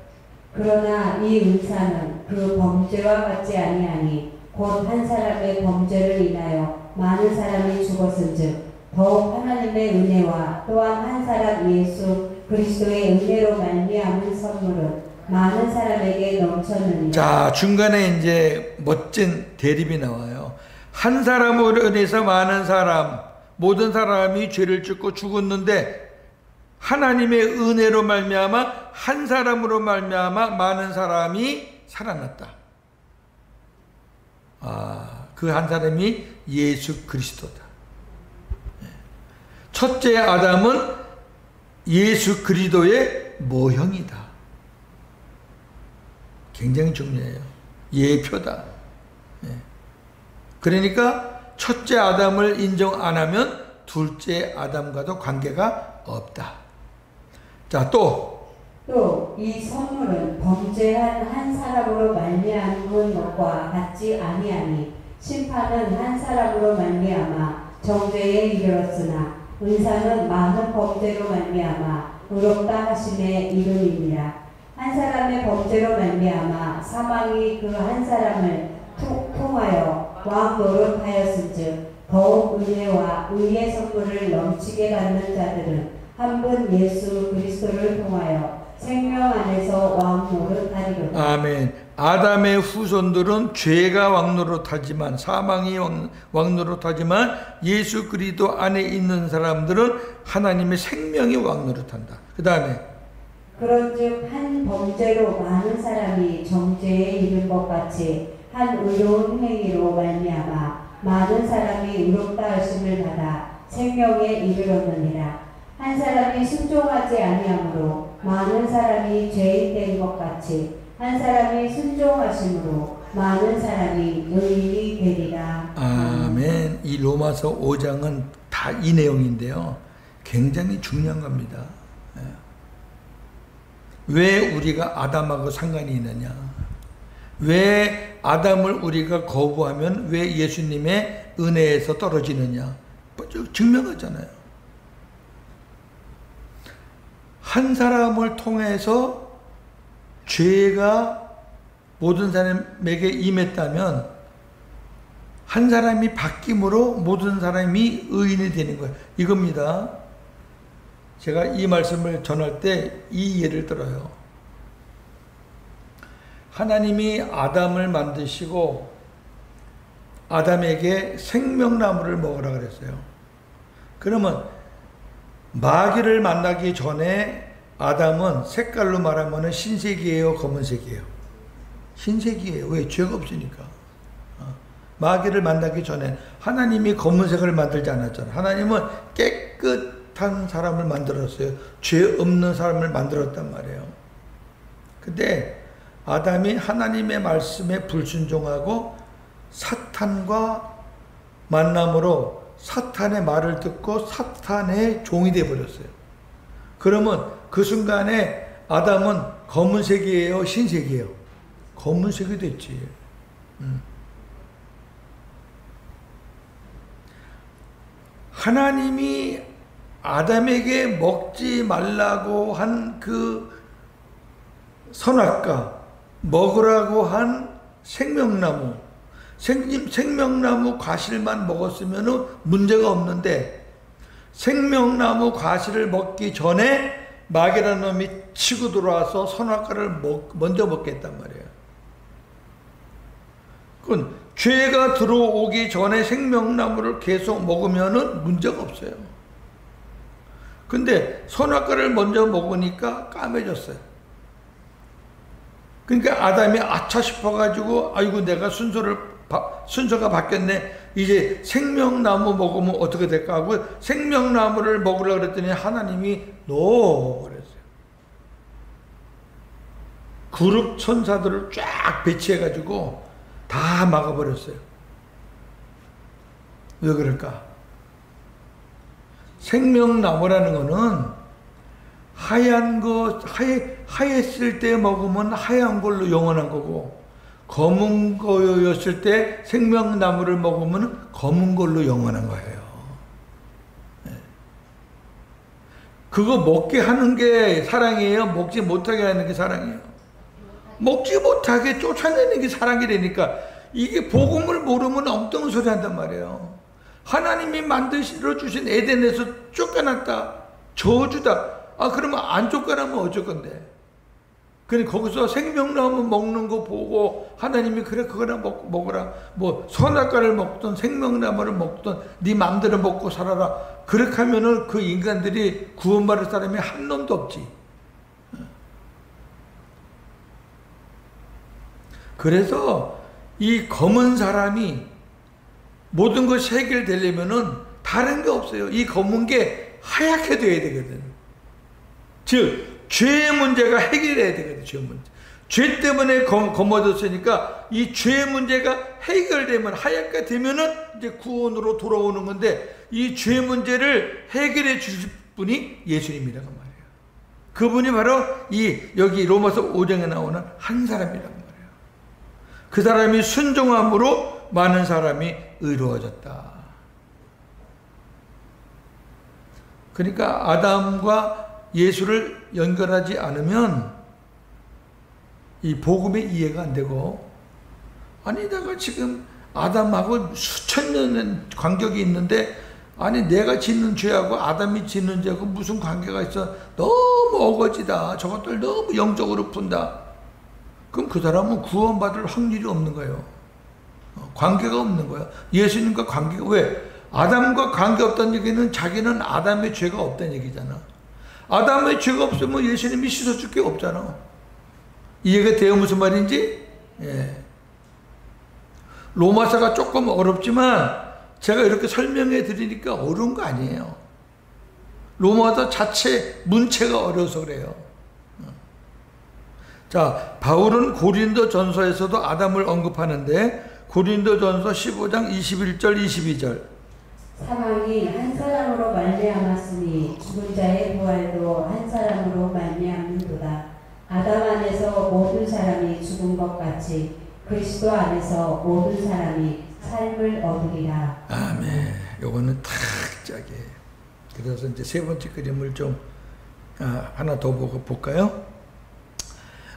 그러나 이 은사는 그 범죄와 같지 아니하니 곧 한 사람의 범죄를 인하여 많은 사람이 죽었은즉 더욱 하나님의 은혜와 또한 한 사람 예수 그리스도의 은혜로 말미암은 선물은 많은 사람에게 넘쳤느니라. 자, 중간에 이제 멋진 대립이 나와요. 한 사람으로 인해서 많은 사람, 모든 사람이 죄를 짓고 죽었는데 하나님의 은혜로 말미암아 한 사람으로 말미암아 많은 사람이 살아났다. 그 한 사람이 예수 그리스도다. 첫째 아담은 예수 그리스도의 모형이다. 굉장히 중요해요. 예표다. 그러니까 첫째 아담을 인정 안 하면 둘째 아담과도 관계가 없다. 자, 또 이 선물은 범죄한 한 사람으로 말미암은 것과 같지 아니하니 심판은 한 사람으로 말미암아 정죄에 이르렀으나 은사는 많은 범죄로 말미암아 의롭다 하심에 이름이니라. 한 사람의 범죄로 말미암아 사망이 그 한 사람을 통하여 왕 노릇하였은즉 더욱 은혜와 의의 선물을 넘치게 받는 자들은 한 분 예수 그리스도를 통하여 생명 안에서 왕 노릇하리로다. 아멘. 아담의 후손들은 죄가 왕노릇하지만 사망이 왕노릇하지만 예수 그리스도 안에 있는 사람들은 하나님의 생명이 왕노릇한다. 그 다음에 그런즉 한 범죄로 많은 사람이 정죄에 이른 것 같이 한 의로운 행위로 말미암아 많은 사람이 의롭다 하심을 받아 생명에 이르렀느니라. 한 사람이 순종하지 아니하므로 많은 사람이 죄인 된 것 같이 한 사람이 순종하심으로 많은 사람이 의인이 되리라. 아멘. 이 로마서 5장은 다 이 내용인데요. 굉장히 중요한 겁니다. 왜 우리가 아담하고 상관이 있느냐? 왜 아담을 우리가 거부하면 왜 예수님의 은혜에서 떨어지느냐? 증명하잖아요. 한 사람을 통해서 죄가 모든 사람에게 임했다면 한 사람이 바뀜으로 모든 사람이 의인이 되는 거예요. 이겁니다. 제가 이 말씀을 전할 때 이 예를 들어요. 하나님이 아담을 만드시고 아담에게 생명나무를 먹으라 그랬어요. 그러면 마귀를 만나기 전에 아담은 색깔로 말하면 흰색이에요, 검은색이에요? 흰색이에요. 왜? 죄가 없으니까. 마귀를 만나기 전에 하나님이 검은색을 만들지 않았잖아요. 하나님은 깨끗한 사람을 만들었어요. 죄 없는 사람을 만들었단 말이에요. 근데 아담이 하나님의 말씀에 불순종하고 사탄과 만남으로 사탄의 말을 듣고 사탄의 종이 되어버렸어요. 그러면 그 순간에 아담은 검은색이에요? 흰색이에요? 검은색이 됐지. 하나님이 아담에게 먹지 말라고 한 그 선악과 먹으라고 한 생명나무, 생명나무 과실만 먹었으면 문제가 없는데 생명나무 과실을 먹기 전에 마귀라는 놈이 치고 들어와서 선악과를 먼저 먹겠단 말이에요. 그건 죄가 들어오기 전에 생명나무를 계속 먹으면 문제가 없어요. 근데 선악과를 먼저 먹으니까 까매졌어요. 그러니까 아담이 아차 싶어가지고 아이고 내가 순서가 바뀌었네. 이제 생명나무 먹으면 어떻게 될까 하고 생명나무를 먹으려고 그랬더니 하나님이 노 그랬어요. 그룹 천사들을 쫙 배치해가지고 다 막아버렸어요. 왜 그럴까? 생명나무라는 거는 하얀 거, 하였을 때 먹으면 하얀 걸로 영원한 거고, 검은 거였을 때 생명나무를 먹으면 검은 걸로 영원한 거예요. 그거 먹게 하는 게 사랑이에요? 먹지 못하게 하는 게 사랑이에요? 먹지 못하게 쫓아내는 게 사랑이라니까. 이게 복음을 모르면 엉뚱한 소리 한단 말이에요. 하나님이 만드시러 주신 에덴에서 쫓겨났다, 저주다. 그러면 안 쫓겨나면 어쩔 건데. 그러니 거기서 생명나무 먹는 거 보고 하나님이 그래 그거나 먹어라. 뭐 선악과를 먹든 생명나무를 먹든 네 맘대로 먹고 살아라. 그렇게 하면은 그 인간들이 구원받을 사람이 한 놈도 없지. 그래서 이 검은 사람이 모든 것이 해결되려면은 다른 게 없어요. 이 검은 게 하얗게 돼야 되거든. 즉 죄의 문제가 해결해야 되거든. 죄 문제. 죄 때문에 검어졌으니까 이 죄의 문제가 해결되면 하얗게 되면은 이제 구원으로 돌아오는 건데 이 죄 문제를 해결해 주실 분이 예수님이라고 말이에요. 그분이 바로 이 여기 로마서 5장에 나오는 한 사람이라고 말이에요. 그 사람이 순종함으로 많은 사람이 의로워졌다. 그러니까 아담과 예수를 연결하지 않으면 이 복음의 이해가 안 되고, 아니 내가 지금 아담하고 수천 년 관계가 있는데 아니 내가 짓는 죄하고 아담이 짓는 죄하고 무슨 관계가 있어? 너무 어거지다. 저것들 너무 영적으로 푼다. 그럼 그 사람은 구원받을 확률이 없는 거예요. 관계가 없는 거야. 예수님과 관계가 왜? 아담과 관계없다는 얘기는 자기는 아담의 죄가 없다는 얘기잖아. 아담의 죄가 없으면 예수님이 씻어줄 게 없잖아. 이해가 돼요? 무슨 말인지? 예. 로마서가 조금 어렵지만 제가 이렇게 설명해 드리니까 어려운 거 아니에요. 로마서 자체 문체가 어려워서 그래요. 자, 바울은 고린도 전서에서도 아담을 언급하는데 고린도 전서 15장 21절 22절 사망이 한 사람으로 말미암았으니 죽은 자의 부활도 한 사람으로 말미암는도다. 아담 안에서 모든 사람이 죽은 것 같이 그리스도 안에서 모든 사람이 삶을 얻으리라. 아멘. 요거는 탁 짜게. 그래서 이제 세 번째 그림을 좀 하나 더 볼까요?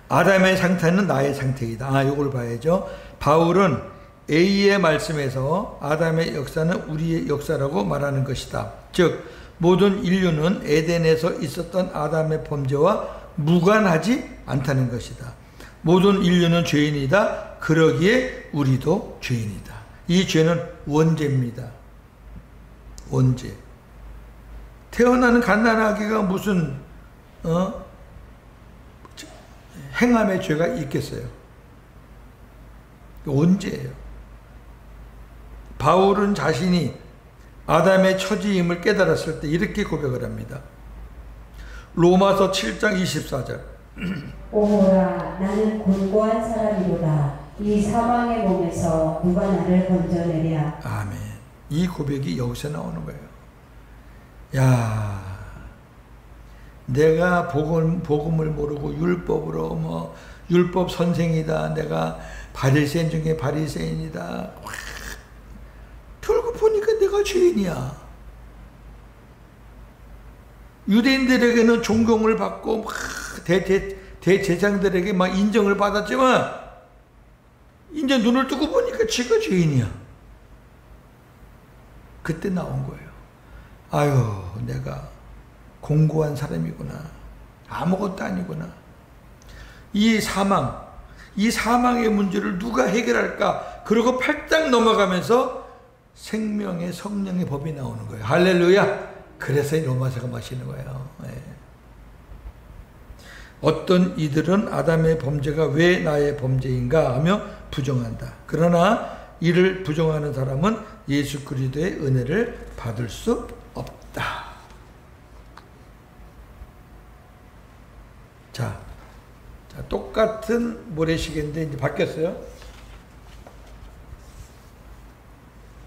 아담의 상태는 나의 상태이다. 이걸 봐야죠. 바울은 A의 말씀에서 아담의 역사는 우리의 역사라고 말하는 것이다. 즉 모든 인류는 에덴에서 있었던 아담의 범죄와 무관하지 않다는 것이다. 모든 인류는 죄인이다. 그러기에 우리도 죄인이다. 이 죄는 원죄입니다. 원죄. 태어나는 갓난아기가 무슨 행함의 죄가 있겠어요? 원죄예요. 바울은 자신이 아담의 처지임을 깨달았을 때 이렇게 고백을 합니다. 로마서 7장 24절. 오호라 나는 곤고한 사람이로다. 이 사망의 몸에서 누가 나를 건져내랴. 아멘. 이 고백이 여기서 나오는 거예요. 야, 내가 복음을 모르고 율법으로 율법 선생이다. 내가 바리새인 중에 바리새인이다. 결국 보니까 내가 죄인이야. 유대인들에게는 존경을 받고 대제사장들에게 막 인정을 받았지만 이제 눈을 뜨고 보니까 지가 죄인이야. 그때 나온 거예요. 아유, 내가 공고한 사람이구나. 아무것도 아니구나. 이 사망의 문제를 누가 해결할까? 그리고 8장 넘어가면서 생명의 성령의 법이 나오는 거예요. 할렐루야. 그래서 이 로마서가 마시는 거예요. 네. 어떤 이들은 아담의 범죄가 왜 나의 범죄인가 하며 부정한다. 그러나 이를 부정하는 사람은 예수 그리스도의 은혜를 받을 수 없다. 자, 똑같은 모래시계인데 이제 바뀌었어요.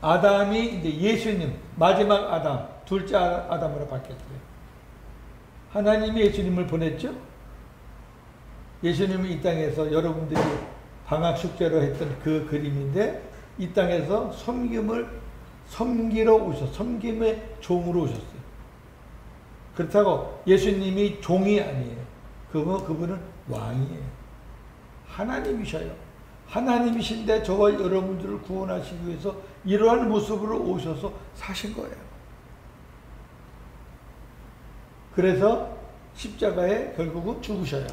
아담이 이제 예수님, 마지막 아담, 둘째 아담으로 바뀌었어요. 하나님이 예수님을 보냈죠? 예수님이 이 땅에서 여러분들이 방학 숙제로 했던 그 그림인데 이 땅에서 섬기러 오셨어요. 섬김의 종으로 오셨어요. 그렇다고 예수님이 종이 아니에요. 그분은 왕이에요. 하나님이셔요. 하나님이신데 저와 여러분들을 구원하시기 위해서 이러한 모습으로 오셔서 사신 거예요. 그래서 십자가에 결국은 죽으셔요.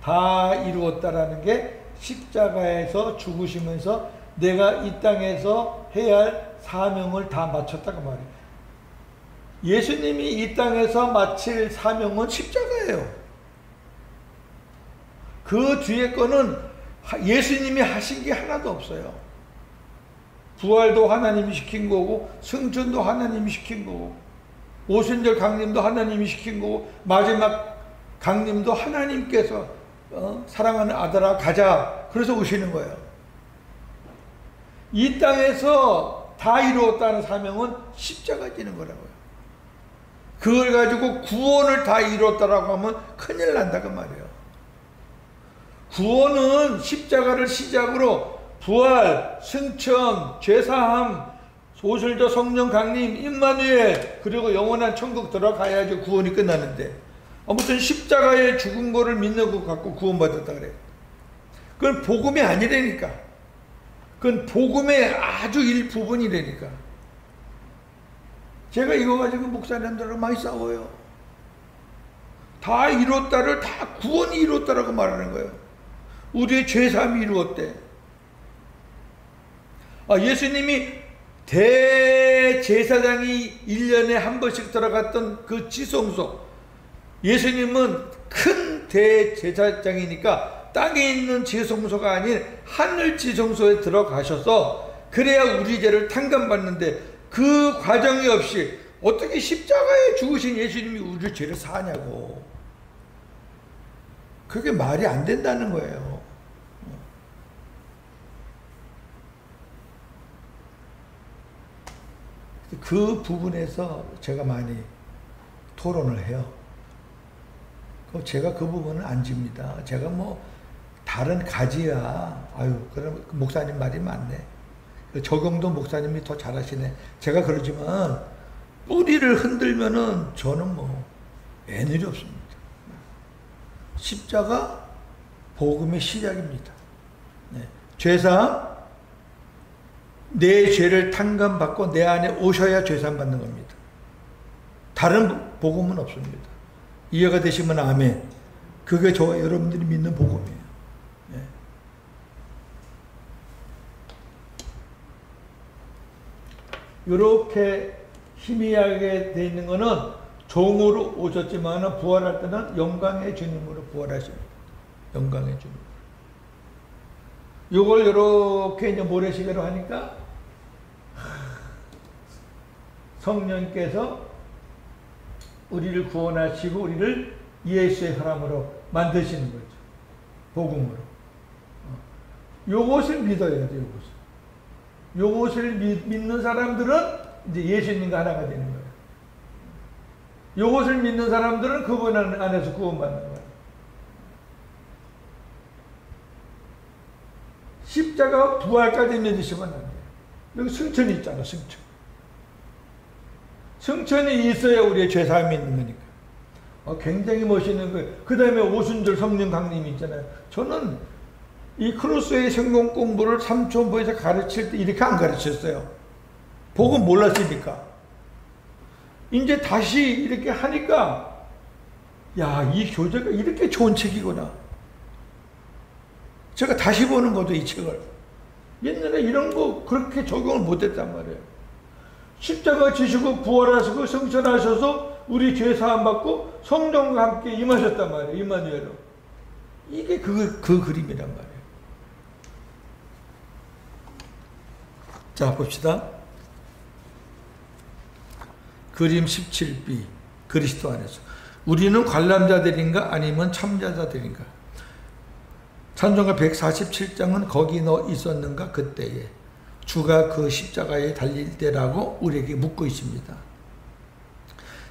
다 이루었다라는 게 십자가에서 죽으시면서 내가 이 땅에서 해야 할 사명을 다 마쳤다고 말해요. 예수님이 이 땅에서 마칠 사명은 십자가예요. 그 뒤에 거는 예수님이 하신 게 하나도 없어요. 부활도 하나님이 시킨 거고 승천도 하나님이 시킨 거고 오순절 강림도 하나님이 시킨 거고 마지막 강림도 하나님께서 사랑하는 아들아 가자 그래서 오시는 거예요. 이 땅에서 다 이루었다는 사명은 십자가 지는 거라고요. 그걸 가지고 구원을 다 이루었다라고 하면 큰일 난다 그 말이에요. 구원은 십자가를 시작으로 부활, 승천, 죄사함, 오순절 성령 강림, 임마누엘 그리고 영원한 천국 들어가야지 구원이 끝나는데 아무튼 십자가에 죽은 거를 믿는 것 갖고 구원받았다 그래요. 그건 복음이 아니라니까. 그건 복음의 아주 일부분이라니까. 제가 이거 가지고 목사님들하고 많이 싸워요. 다 이뤘다를 다 구원이 이뤘다라고 말하는 거예요. 우리의 죄사함이 이루었대. 예수님이 대제사장이 1년에 한 번씩 들어갔던 그 지성소. 예수님은 큰 대제사장이니까 땅에 있는 지성소가 아닌 하늘 지성소에 들어가셔서 그래야 우리 죄를 탕감받는데 그 과정이 없이 어떻게 십자가에 죽으신 예수님이 우리 죄를 사냐고. 그게 말이 안 된다는 거예요. 그 부분에서 제가 많이 토론을 해요. 제가 그 부분은 안 집니다. 제가 뭐 다른 가지야. 그럼 목사님 말이 맞네. 적용도 목사님이 더 잘하시네. 제가 그러지만 뿌리를 흔들면은 저는 뭐 애늘이 없습니다. 십자가 복음의 시작입니다. 네. 죄사함, 내 죄를 탕감받고 내 안에 오셔야 죄사함 받는 겁니다. 다른 복음은 없습니다. 이해가 되시면 아멘. 그게 저와 여러분들이 믿는 복음이에요. 네. 이렇게 희미하게 되어 있는 것은 종으로 오셨지만 부활할 때는 영광의 주님으로 부활하십니다. 영광의 주님. 요걸 이렇게 이제 모래시계로 하니까 성령께서 우리를 구원하시고 우리를 예수의 사람으로 만드시는 거죠. 복음으로. 요것을 믿어야 돼요. 요것을 믿는 사람들은 이제 예수님과 하나가 되는 거예요. 요것을 믿는 사람들은 그분 안에서 구원받는 거예요. 십자가 부활까지 믿으시면 안 돼요. 여기 승천이 있잖아, 승천. 승천이 있어야 우리의 죄사함이 있는 거니까. 굉장히 멋있는 거예요. 그 다음에 오순절 성령 강림이 있잖아요. 저는 이 크로스의 성경 공부를 삼천포에서 가르칠 때 이렇게 안 가르쳤어요. 복음 몰랐으니까. 이제 다시 이렇게 하니까, 야, 이 교재가 이렇게 좋은 책이구나. 제가 다시 보는 거죠, 이 책을. 옛날에 이런 거 그렇게 적용을 못했단 말이에요. 십자가 지시고 부활하시고 승천하셔서 우리 죄 사함 받고 성령과 함께 임하셨단 말이에요. 임마누엘로. 이게 그 그림이란 말이에요. 자, 봅시다. 그림 17b. 그리스도 안에서. 우리는 관람자들인가 아니면 참자자들인가? 찬송가 147장은 거기 너 있었는가 그때에 주가 그 십자가에 달릴 때라고 우리에게 묻고 있습니다.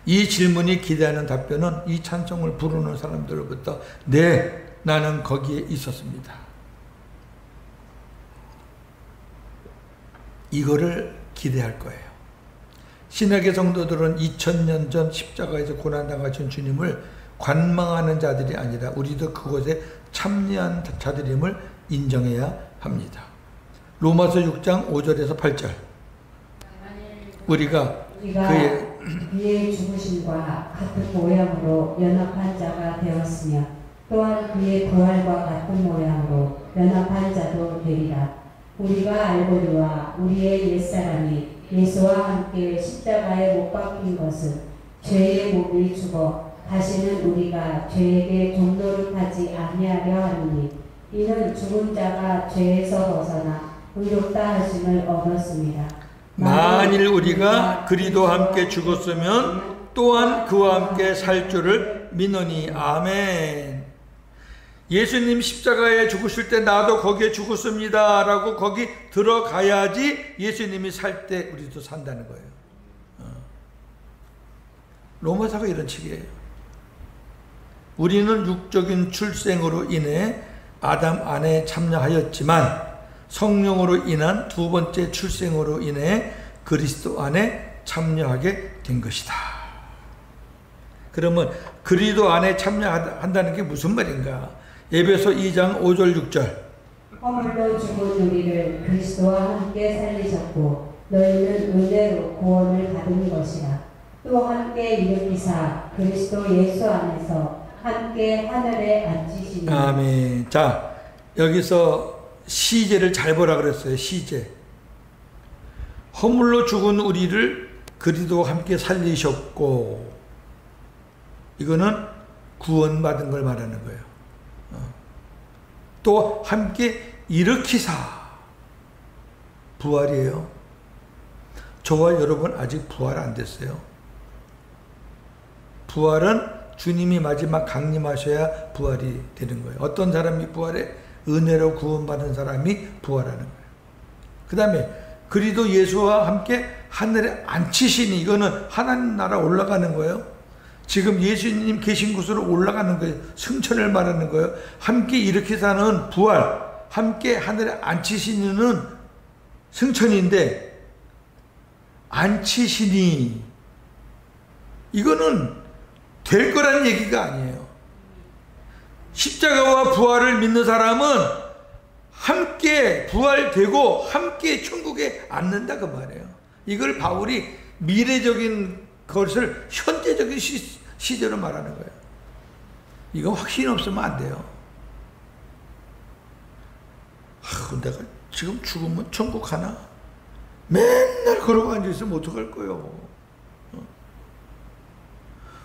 이 질문이 기대하는 답변은 이 찬송을 부르는 사람들로부터 네, 나는 거기에 있었습니다. 이거를 기대할 거예요. 신약의 성도들은 2000년 전 십자가에서 고난당하신 주님을 관망하는 자들이 아니라 우리도 그곳에 참여한 자들임을 인정해야 합니다. 로마서 6장 5절에서 8절. 우리가 그의 죽으심과 같은 모양으로 연합한 자가 되었으며 또한 그의 부활과 같은 모양으로 연합한 자도 되리라. 우리가 알거니와 우리의 옛사람이 예수와 함께 십자가에 못 박힌 것은 죄의 몸이 죽어 다시는 우리가 죄에게 종노릇하지 아니하려 하느니 이는 죽은 자가 죄에서 벗어나 의롭다 하심을 얻었습니다. 만일 우리가 그리스도와 함께 죽었으면 또한 그와 함께 살 줄을 믿노니. 아멘. 예수님 십자가에 죽으실 때 나도 거기에 죽었습니다 라고 거기 들어가야지 예수님이 살 때 우리도 산다는 거예요. 로마서가 이런 책이에요. 우리는 육적인 출생으로 인해 아담 안에 참여하였지만 성령으로 인한 두 번째 출생으로 인해 그리스도 안에 참여하게 된 것이다. 그러면 그리스도 안에 참여한다는 게 무슨 말인가? 에베소 2장 5절 6절. 허물로 죽은 우리를 그리스도와 함께 살리셨고 너희는 은혜로 구원을 받은 것이라. 또 함께 일으키사 그리스도 예수 안에서 함께 하늘에 앉히시니. 아멘. 자, 여기서 시제를 잘 보라 그랬어요. 시제. 허물로 죽은 우리를 그리스도와 함께 살리셨고, 이거는 구원받은 걸 말하는 거예요. 또 함께 일으키사, 부활이에요. 저와 여러분 아직 부활 안 됐어요. 부활은 주님이 마지막 강림하셔야 부활이 되는 거예요. 어떤 사람이 부활해? 은혜로 구원받은 사람이 부활하는 거예요. 그 다음에 그리스도 예수와 함께 하늘에 앉히시니, 이거는 하나님 나라 올라가는 거예요. 지금 예수님 계신 곳으로 올라가는 거예요. 승천을 말하는 거예요. 함께 일으키사는 부활, 함께 하늘에 앉히시니는 승천인데, 앉히시니 이거는 될 거라는 얘기가 아니에요. 십자가와 부활을 믿는 사람은 함께 부활되고 함께 천국에 앉는다 그 말이에요. 이걸 바울이 미래적인 것을 현재적인 시제로 말하는 거예요. 이거 확신이 없으면 안 돼요. 내가 지금 죽으면 천국 가나? 맨날 그러고 앉아있으면 어떡할 거예요?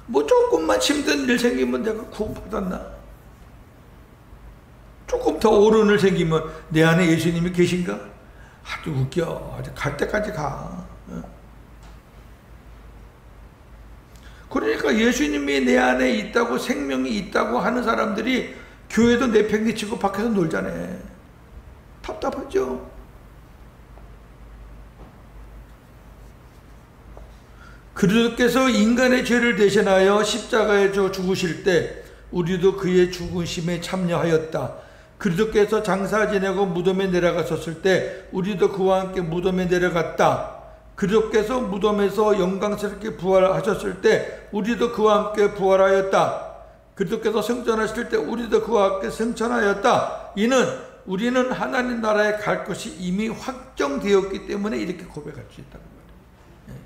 뭐 조금만 힘든 일 생기면 내가 구원받았나? 조금 더 어려운 일 생기면 내 안에 예수님이 계신가? 아주 웃겨. 아주 갈 때까지 가. 그러니까 예수님이 내 안에 있다고, 생명이 있다고 하는 사람들이 교회도 내팽개치고 밖에서 놀잖아요. 답답하죠? 그리스도께서 인간의 죄를 대신하여 십자가에 죽으실 때 우리도 그의 죽으심에 참여하였다. 그리스도께서 장사 지내고 무덤에 내려가셨을 때 우리도 그와 함께 무덤에 내려갔다. 그리스도께서 무덤에서 영광스럽게 부활하셨을 때 우리도 그와 함께 부활하였다. 그리스도께서 승천하실 때 우리도 그와 함께 승천하였다. 이는 우리는 하나님 나라에 갈 것이 이미 확정되었기 때문에 이렇게 고백할 수 있다고 말해요.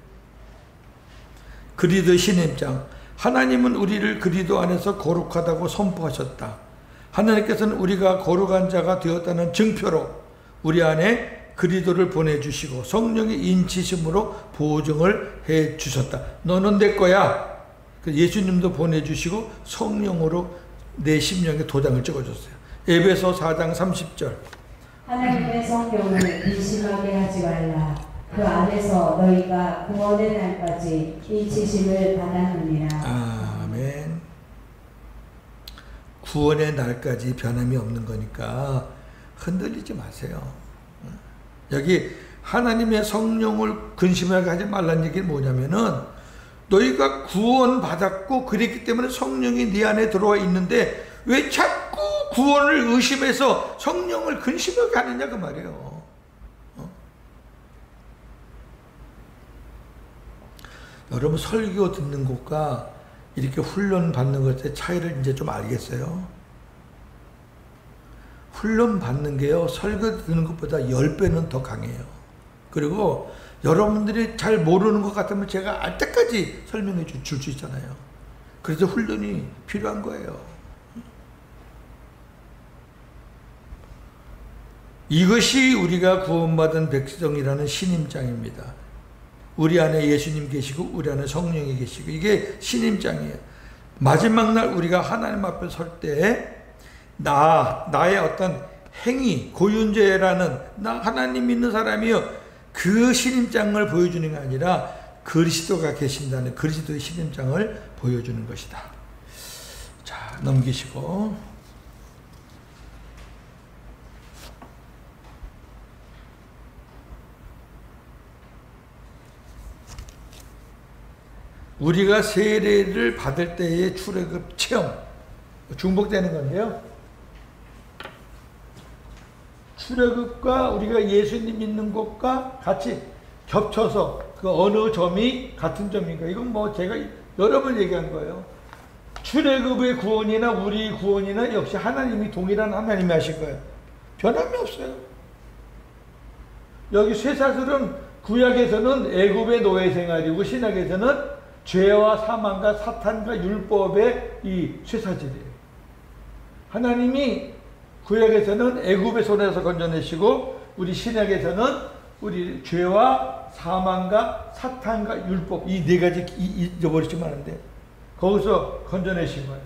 그리스도 신임장. 하나님은 우리를 그리스도 안에서 거룩하다고 선포하셨다. 하나님께서는 우리가 거룩한 자가 되었다는 증표로 우리 안에 그리스도를 보내주시고 성령의 인치심으로 보증을 해주셨다. 너는 내 거야. 예수님도 보내주시고 성령으로 내 심령에 도장을 찍어줬어요. 에베소 4장 30절. 하나님의 성경을 의심하게 하지 말라. 그 안에서 너희가 구원의 날까지 인치심을 받았느니라. 아멘. 구원의 날까지 변함이 없는 거니까 흔들리지 마세요. 여기 하나님의 성령을 근심하게 하지 말라는 얘기는 뭐냐면은 너희가 구원받았고 그랬기 때문에 성령이 네 안에 들어와 있는데 왜 자꾸 구원을 의심해서 성령을 근심하게 하느냐 그 말이에요. 여러분 설교 듣는 것과 이렇게 훈련 받는 것의 차이를 이제 좀 알겠어요? 훈련 받는 게요, 설교 듣는 것보다 10배는 더 강해요. 그리고 여러분들이 잘 모르는 것 같으면 제가 알 때까지 설명해 줄 수 있잖아요. 그래서 훈련이 필요한 거예요. 이것이 우리가 구원받은 백성이라는 신임장입니다. 우리 안에 예수님 계시고 우리 안에 성령이 계시고 이게 신임장이에요. 마지막 날 우리가 하나님 앞에 설 때 나의 어떤 행위, 고윤죄라는 나 하나님 믿는 사람이요 그 신임장을 보여주는 게 아니라 그리스도가 계신다는 그리스도의 신임장을 보여주는 것이다. 자, 넘기시고 우리가 세례를 받을 때의 출애굽 체험 중복되는 건데요. 출애굽과 우리가 예수님 믿는 것과 같이 겹쳐서 그 어느 점이 같은 점인가? 이건 뭐 제가 여러 번 얘기한 거예요. 출애굽의 구원이나 우리 구원이나 역시 하나님이 동일한 하나님이 하실 거예요. 변함이 없어요. 여기 쇠사슬은 구약에서는 애굽의 노예 생활이고 신약에서는 죄와 사망과 사탄과 율법의 이 쇠사슬이에요. 하나님이 구약에서는 애굽의 손에서 건져내시고 우리 신약에서는 우리 죄와 사망과 사탄과 율법 이 네 가지 잊어버리시면 안 돼. 거기서 건져내신 거예요.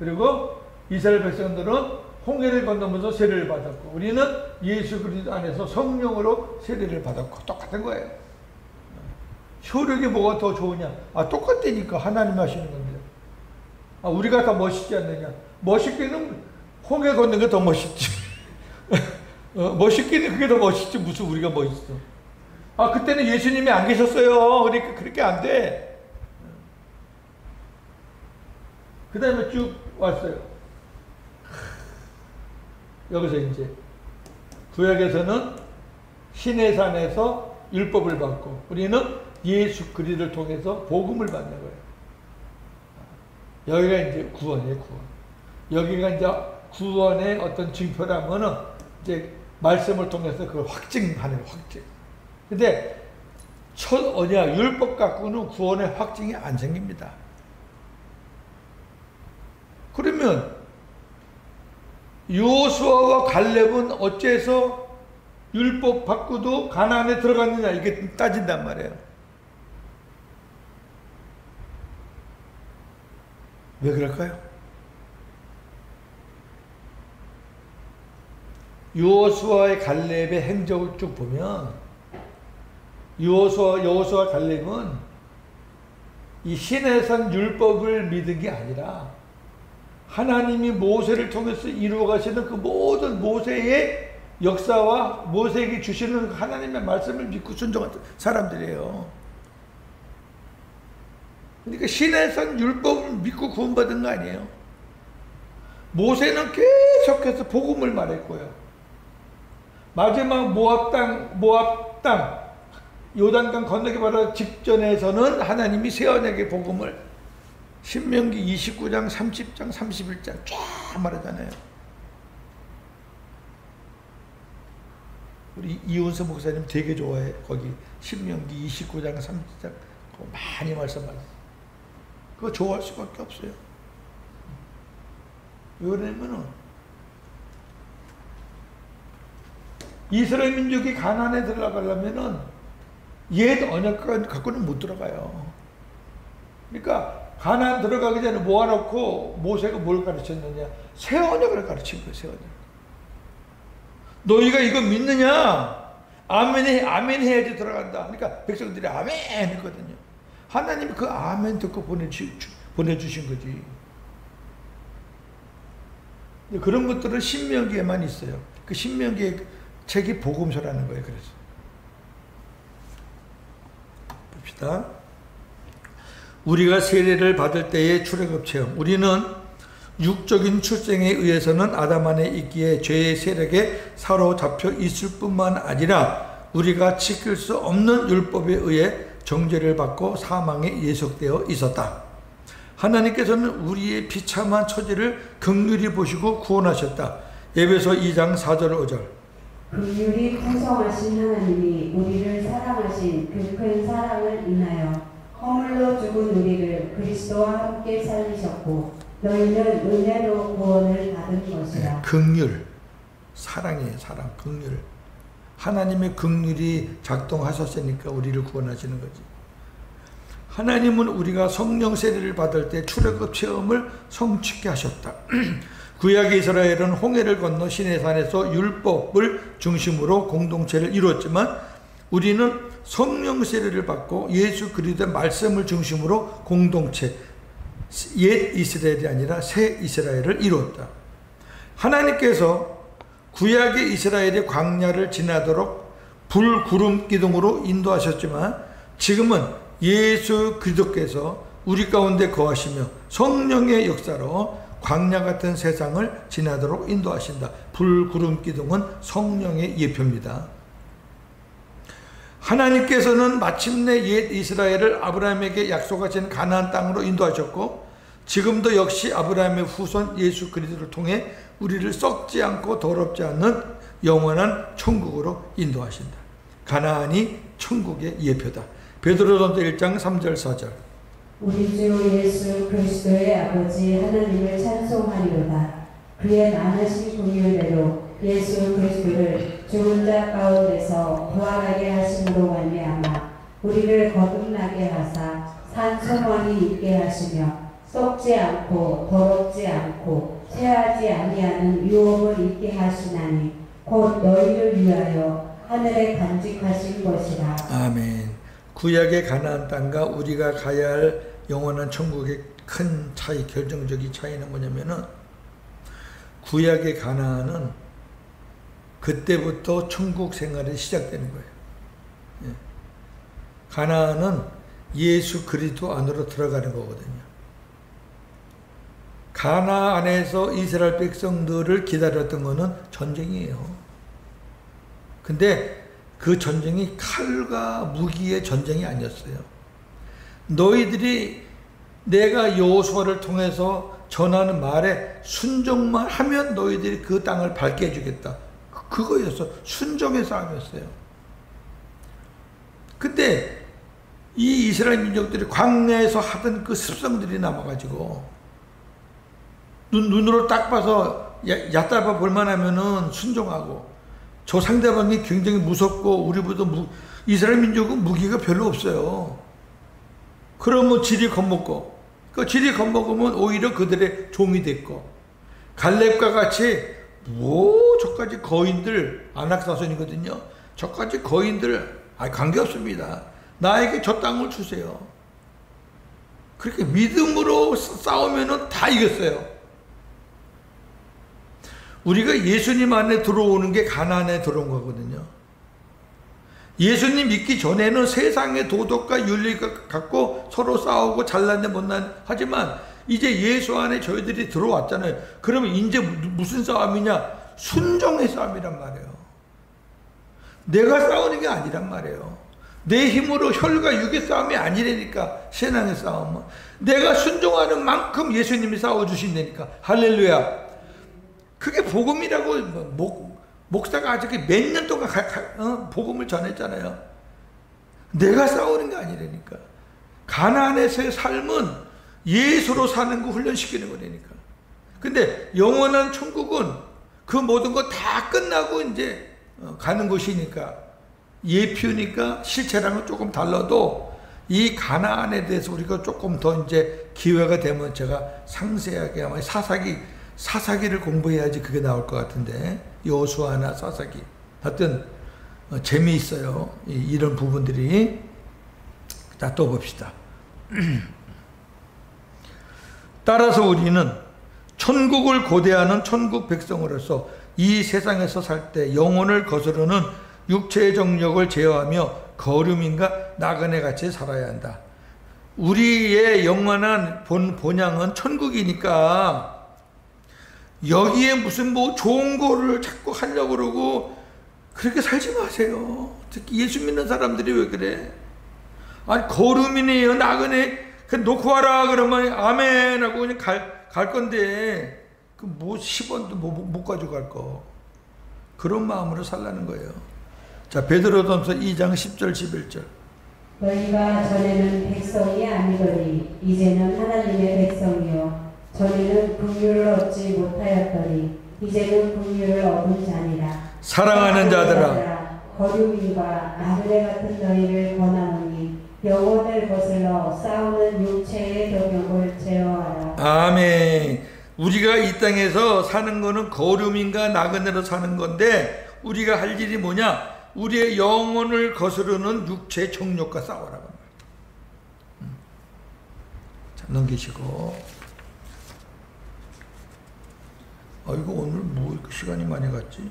그리고 이스라엘 백성들은 홍해를 건너면서 세례를 받았고 우리는 예수 그리스도 안에서 성령으로 세례를 받았고 똑같은 거예요. 효력이 뭐가 더 좋으냐? 똑같다니까 하나님 하시는 건데. 우리가 더 멋있지 않느냐? 멋있기는 홍해 걷는 게 더 멋있지. 멋있기는 그게 더 멋있지. 무슨 우리가 멋있어. 그때는 예수님이 안 계셨어요. 그러니까 그렇게 안 돼. 그 다음에 쭉 왔어요. 여기서 이제 구약에서는 시내산에서 율법을 받고 우리는 예수 그리스도를 통해서 복음을 받는 거예요. 여기가 이제 구원이에요, 구원. 여기가 이제 구원의 어떤 증표라면은 이제 말씀을 통해서 그걸 확증하는 확증. 근데 첫 언약 율법 갖고는 구원의 확증이 안 생깁니다. 그러면 여호수아와 갈렙은 어째서 율법 받고도 가나안에 들어갔느냐 이게 따진단 말이에요. 왜 그럴까요? 여호수아의 갈렙의 행적을 쭉 보면 여호수아 갈렙은 이 시내산 율법을 믿은 게 아니라 하나님이 모세를 통해서 이루어 가시는 그 모든 모세의 역사와 모세에게 주시는 하나님의 말씀을 믿고 순종한 사람들이에요. 그러니까 시내산 율법을 믿고 구원받은 거 아니에요. 모세는 계속해서 복음을 말했고요. 마지막 모압 땅 요단강 건너기 바로 직전에서는 하나님이 새 언약의 복음을 신명기 29장 30장 31장 쫙 말하잖아요. 우리 이훈서 목사님 되게 좋아해. 거기 신명기 29장 30장 그거 많이 말씀하세요. 그거 좋아할 수밖에 없어요. 왜 그러냐면은 이스라엘 민족이 가나안에 들어가려면은 옛 언약 갖고는 못 들어가요. 그러니까 가나안 들어가기 전에 모아놓고 모세가 뭘 가르쳤느냐? 새 언약을 가르친 거예요. 새 언약. 너희가 이거 믿느냐? 아멘 해야지 들어간다. 그러니까 백성들이 아멘 했거든요. 하나님이 그 아멘 듣고 보내주신 거지. 그런 것들은 신명기에만 있어요. 그 신명기의 책이 복음서라는 거예요. 그래서 봅시다. 우리가 세례를 받을 때의 출애굽 체험. 우리는 육적인 출생에 의해서는 아담 안에 있기에 죄의 세력에 사로잡혀 있을 뿐만 아니라 우리가 지킬 수 없는 율법에 의해 정죄를 받고 사망에 예속되어 있었다. 하나님께서는 우리의 비참한 처지를 긍휼히 보시고 구원하셨다. 에베소 2장 4절 5절. 긍휼이 풍성하신 하나님이 우리를 사랑하신 그 큰 사랑을 인하여 허물로 죽은 우리를 그리스도와 함께 살리셨고 너희는 은혜로 구원을 받은 것이라. 긍휼, 사랑이에요. 사랑, 긍휼. 하나님의 긍휼이 작동하셨으니까 우리를 구원하시는 거지. 하나님은 우리가 성령 세례를 받을 때 출애굽 체험을 성취케 하셨다. 구약 이스라엘은 홍해를 건너 시내산에서 율법을 중심으로 공동체를 이루었지만 우리는 성령 세례를 받고 예수 그리스도의 말씀을 중심으로 공동체, 옛 이스라엘이 아니라 새 이스라엘을 이루었다. 하나님께서 구약의 이스라엘이 광야를 지나도록 불, 구름, 기둥으로 인도하셨지만 지금은 예수 그리스도께서 우리 가운데 거하시며 성령의 역사로 광야 같은 세상을 지나도록 인도하신다. 불, 구름, 기둥은 성령의 예표입니다. 하나님께서는 마침내 옛 이스라엘을 아브라함에게 약속하신 가나안 땅으로 인도하셨고 지금도 역시 아브라함의 후손 예수 그리스도를 통해 우리를 썩지 않고 더럽지 않는 영원한 천국으로 인도하신다. 가나안이 천국의 예표다. 베드로전서 1장 3절 4절. 우리 주 예수 그리스도의 아버지 하나님을 찬송하리로다. 그의 많으신 긍휼대로 예수 그리스도를 죽은 자 가운데서 부활하게 하심으로 말미암아 우리를 거듭나게 하사 산 소망이 있게 하시며 썩지 않고 더럽지 않고 쇠하지 아니하는 유업을 있게 하시나니 곧 너희를 위하여 하늘에 간직하신 것이라. 아멘. 구약의 가나안 땅과 우리가 가야 할 영원한 천국의 큰 차이, 결정적인 차이는 뭐냐면은 구약의 가나안은 그때부터 천국 생활이 시작되는 거예요. 예. 가나안은 예수 그리스도 안으로 들어가는 거거든요. 가나안에서 이스라엘 백성들을 기다렸던 것은 전쟁이에요. 근데 그 전쟁이 칼과 무기의 전쟁이 아니었어요. 너희들이 내가 여호수아를 통해서 전하는 말에 순종만 하면 너희들이 그 땅을 밟게 해주겠다. 그거였어. 순종의 싸움이었어요. 근데 이 이스라엘 민족들이 광야에서 하던 그 습성들이 남아가지고 눈으로 딱 봐서 얕잡아 볼만 하면은 순종하고, 저 상대방이 굉장히 무섭고 우리보다 이스라엘 민족은 무기가 별로 없어요. 그러면 질이 겁먹고, 그 질이 겁먹으면 오히려 그들의 종이 됐고, 갈렙과 같이 저까지 거인들, 안악사손이거든요. 저까지 거인들 관계없습니다. 나에게 저 땅을 주세요. 그렇게 믿음으로 싸우면은 다 이겼어요. 우리가 예수님 안에 들어오는 게 가나안에 들어온 거거든요. 예수님 믿기 전에는 세상의 도덕과 윤리가 갖고 서로 싸우고 잘났네 못났네 하지만 이제 예수 안에 저희들이 들어왔잖아요. 그러면 이제 무슨 싸움이냐? 순종의 싸움이란 말이에요. 내가 싸우는 게 아니란 말이에요. 내 힘으로 혈과 육의 싸움이 아니라니까. 신앙의 싸움은 내가 순종하는 만큼 예수님이 싸워주신다니까. 할렐루야. 그게 복음이라고. 목사가 아직 몇 년 동안 복음을 전했잖아요. 내가 싸우는 게 아니라니까. 가나안에서의 삶은 예수로 사는 거 훈련시키는 거라니까. 근데 영원한 천국은 그 모든 거 다 끝나고 이제 가는 곳이니까, 예표니까 실체랑은 조금 달라도 이 가나안에 대해서 우리가 조금 더 이제 기회가 되면 제가 상세하게 아마 사사기를 공부해야지 그게 나올 것 같은데, 여호수아나 사사기 하여튼 재미있어요. 이런 부분들이. 자, 또 봅시다. 따라서 우리는 천국을 고대하는 천국 백성으로서 이 세상에서 살 때 영혼을 거스르는 육체의 정욕을 제어하며 거름인가 나그네 같이 살아야 한다. 우리의 영원한 본향은 천국이니까 여기에 무슨 좋은 거를 자꾸 하려고 그러고 그렇게 살지 마세요. 특히 예수 믿는 사람들이 왜 그래? 아니, 거름이네요, 나그네 놓고 와라 그러면 아멘 하고 그냥 갈 건데, 그 10원도 못 가져갈 거. 그런 마음으로 살라는 거예요. 자, 베드로전서 2장 10절 11절. 너희가 전에는 백성이 아니더니 이제는 하나님의 백성이요 전에는 긍휼을 얻지 못하였더니 이제는 긍휼을 얻은 자니라. 사랑하는 자들아, 거류민과 나그네 같은 너희를 권하노니 영혼을 거슬러 싸우는 육체의 덕욕을 제어하라. 아멘. 우리가 이 땅에서 사는 거는 거류민과 나그네로 사는 건데, 우리가 할 일이 뭐냐? 우리의 영혼을 거스르는 육체의 정욕과 싸워라고 말이에요. 자, 넘기시고. 이거 오늘 이렇게 시간이 많이 갔지?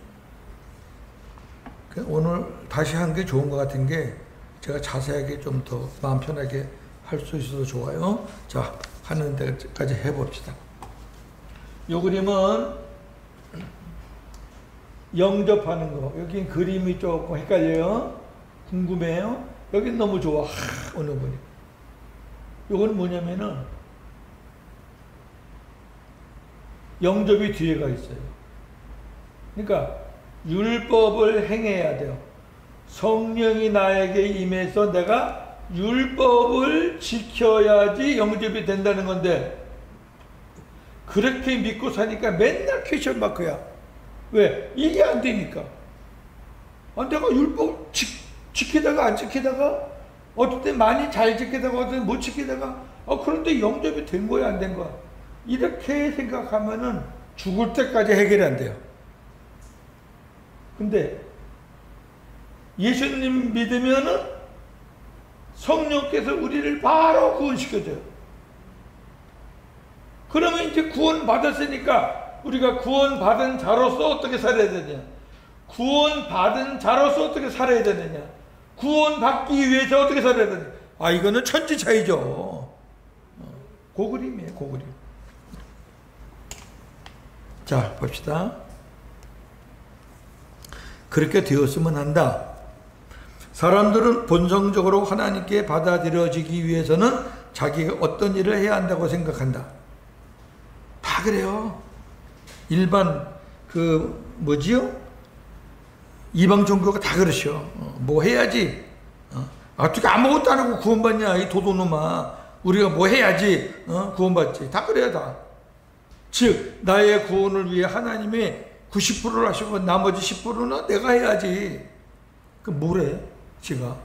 오늘 다시 한 게 좋은 것 같은 게, 제가 자세하게 좀 더 마음 편하게 할 수 있어서 좋아요. 자, 하는 데까지 해봅시다. 요 그림은 영접하는 거. 여긴 그림이 조금 헷갈려요. 궁금해요. 여긴 너무 좋아. 오늘 보니. 요건 뭐냐면은 영접이 뒤에가 있어요. 그러니까 율법을 행해야 돼요. 성령이 나에게 임해서 내가 율법을 지켜야지 영접이 된다는 건데, 그렇게 믿고 사니까 맨날 퀘션 마크야. 왜? 이게 안 되니까. 내가 율법 지키다가 안 지키다가, 어떨 때 많이 잘 지키다가 어떨 때 못 지키다가, 그런데 영접이 된 거야 안 된 거야? 이렇게 생각하면은 죽을 때까지 해결이 안 돼요. 근데 예수님 믿으면은 성령께서 우리를 바로 구원시켜줘요. 그러면 이제 구원 받았으니까 우리가 구원 받은 자로서 어떻게 살아야 되냐? 구원 받은 자로서 어떻게 살아야 되느냐? 구원 받기 위해서 어떻게 살아야 되느냐? 이거는 천지 차이죠. 고그림이에요, 고그림. 자, 봅시다. 그렇게 되었으면 한다. 사람들은 본성적으로 하나님께 받아들여지기 위해서는 자기가 어떤 일을 해야 한다고 생각한다. 다 그래요. 일반 이방 종교가 다 그러셔. 뭐 해야지. 어떻게 아무것도 안 하고 구원받냐 이 도도놈아. 우리가 뭐 해야지 구원받지. 다 그래요 다. 즉 나의 구원을 위해 하나님이 90%를 하시고 나머지 10%는 내가 해야지. 그 뭐래 지가.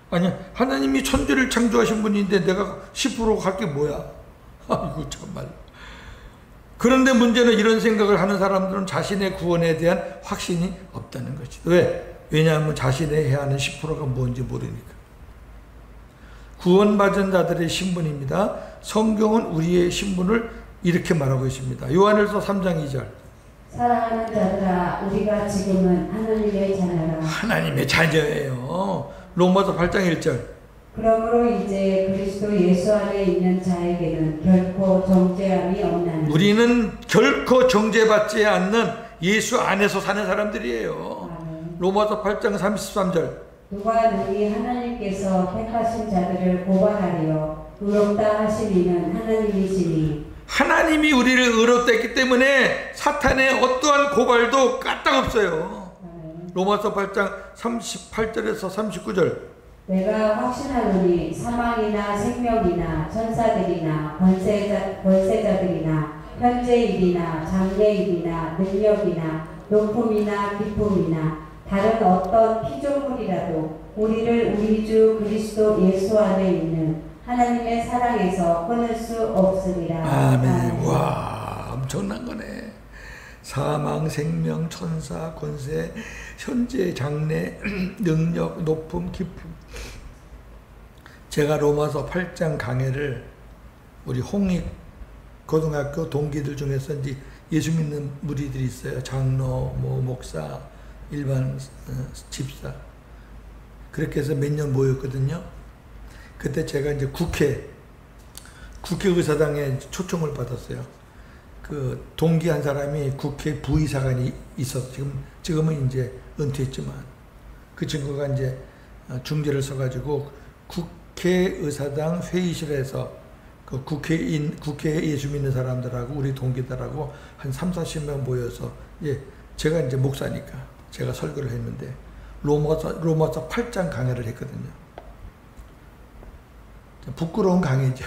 아니 하나님이 천지를 창조하신 분인데 내가 10% 갈 게 뭐야. 아이고 참말. 그런데 문제는 이런 생각을 하는 사람들은 자신의 구원에 대한 확신이 없다는 거지. 왜? 왜냐하면 자신이 해야 하는 10%가 뭔지 모르니까. 구원받은 자들의 신분입니다. 성경은 우리의 신분을 이렇게 말하고 있습니다. 요한일서 3장 2절. 사랑하는 자들아 우리가 지금은 하나님의 자녀라. 하나님의 자녀예요. 로마서 8장 1절. 그러므로 이제 그리스도 예수 안에 있는 자에게는 결코 정죄함이 없나니. 우리는 결코 정죄받지 않는 예수 안에서 사는 사람들이에요. 로마서 8장 33절. 누가 능히 하나님께서 택하신 자들을 고발하리요. 의롭다 하신 이는 하나님이시니. 하나님이 우리를 의롭다 했기 때문에 사탄의 어떠한 고발도 까딱없어요. 로마서 8장 38절에서 39절. 내가 확신하노니 사망이나 생명이나 천사들이나 권세자들이나 현재일이나 장래일이나 능력이나 높음이나 깊음이나 다른 어떤 피조물이라도 우리를 우리 주 그리스도 예수 안에 있는 하나님의 사랑에서 끊을 수 없으리라. 아멘. 와 엄청난 거네. 사망, 생명, 천사, 권세, 현재, 장래, 능력, 높음, 깊음. 제가 로마서 8장 강해를 우리 홍익 고등학교 동기들 중에서 이제 예수 믿는 무리들이 있어요. 장로, 목사, 일반 집사. 그렇게 해서 몇 년 모였거든요. 그때 제가 이제 국회의사당에 초청을 받았어요. 그 동기 한 사람이 국회 부의사관이 있어서 지금은 이제 은퇴했지만 그 친구가 이제 중재를 써가지고 국회의사당 회의실에서 그 국회에 예수 믿는 사람들하고 우리 동기들하고 한 30-40명 모여서 제가 이제 목사니까 제가 설교를 했는데 로마서 8장 강해를 했거든요. 부끄러운 강해죠.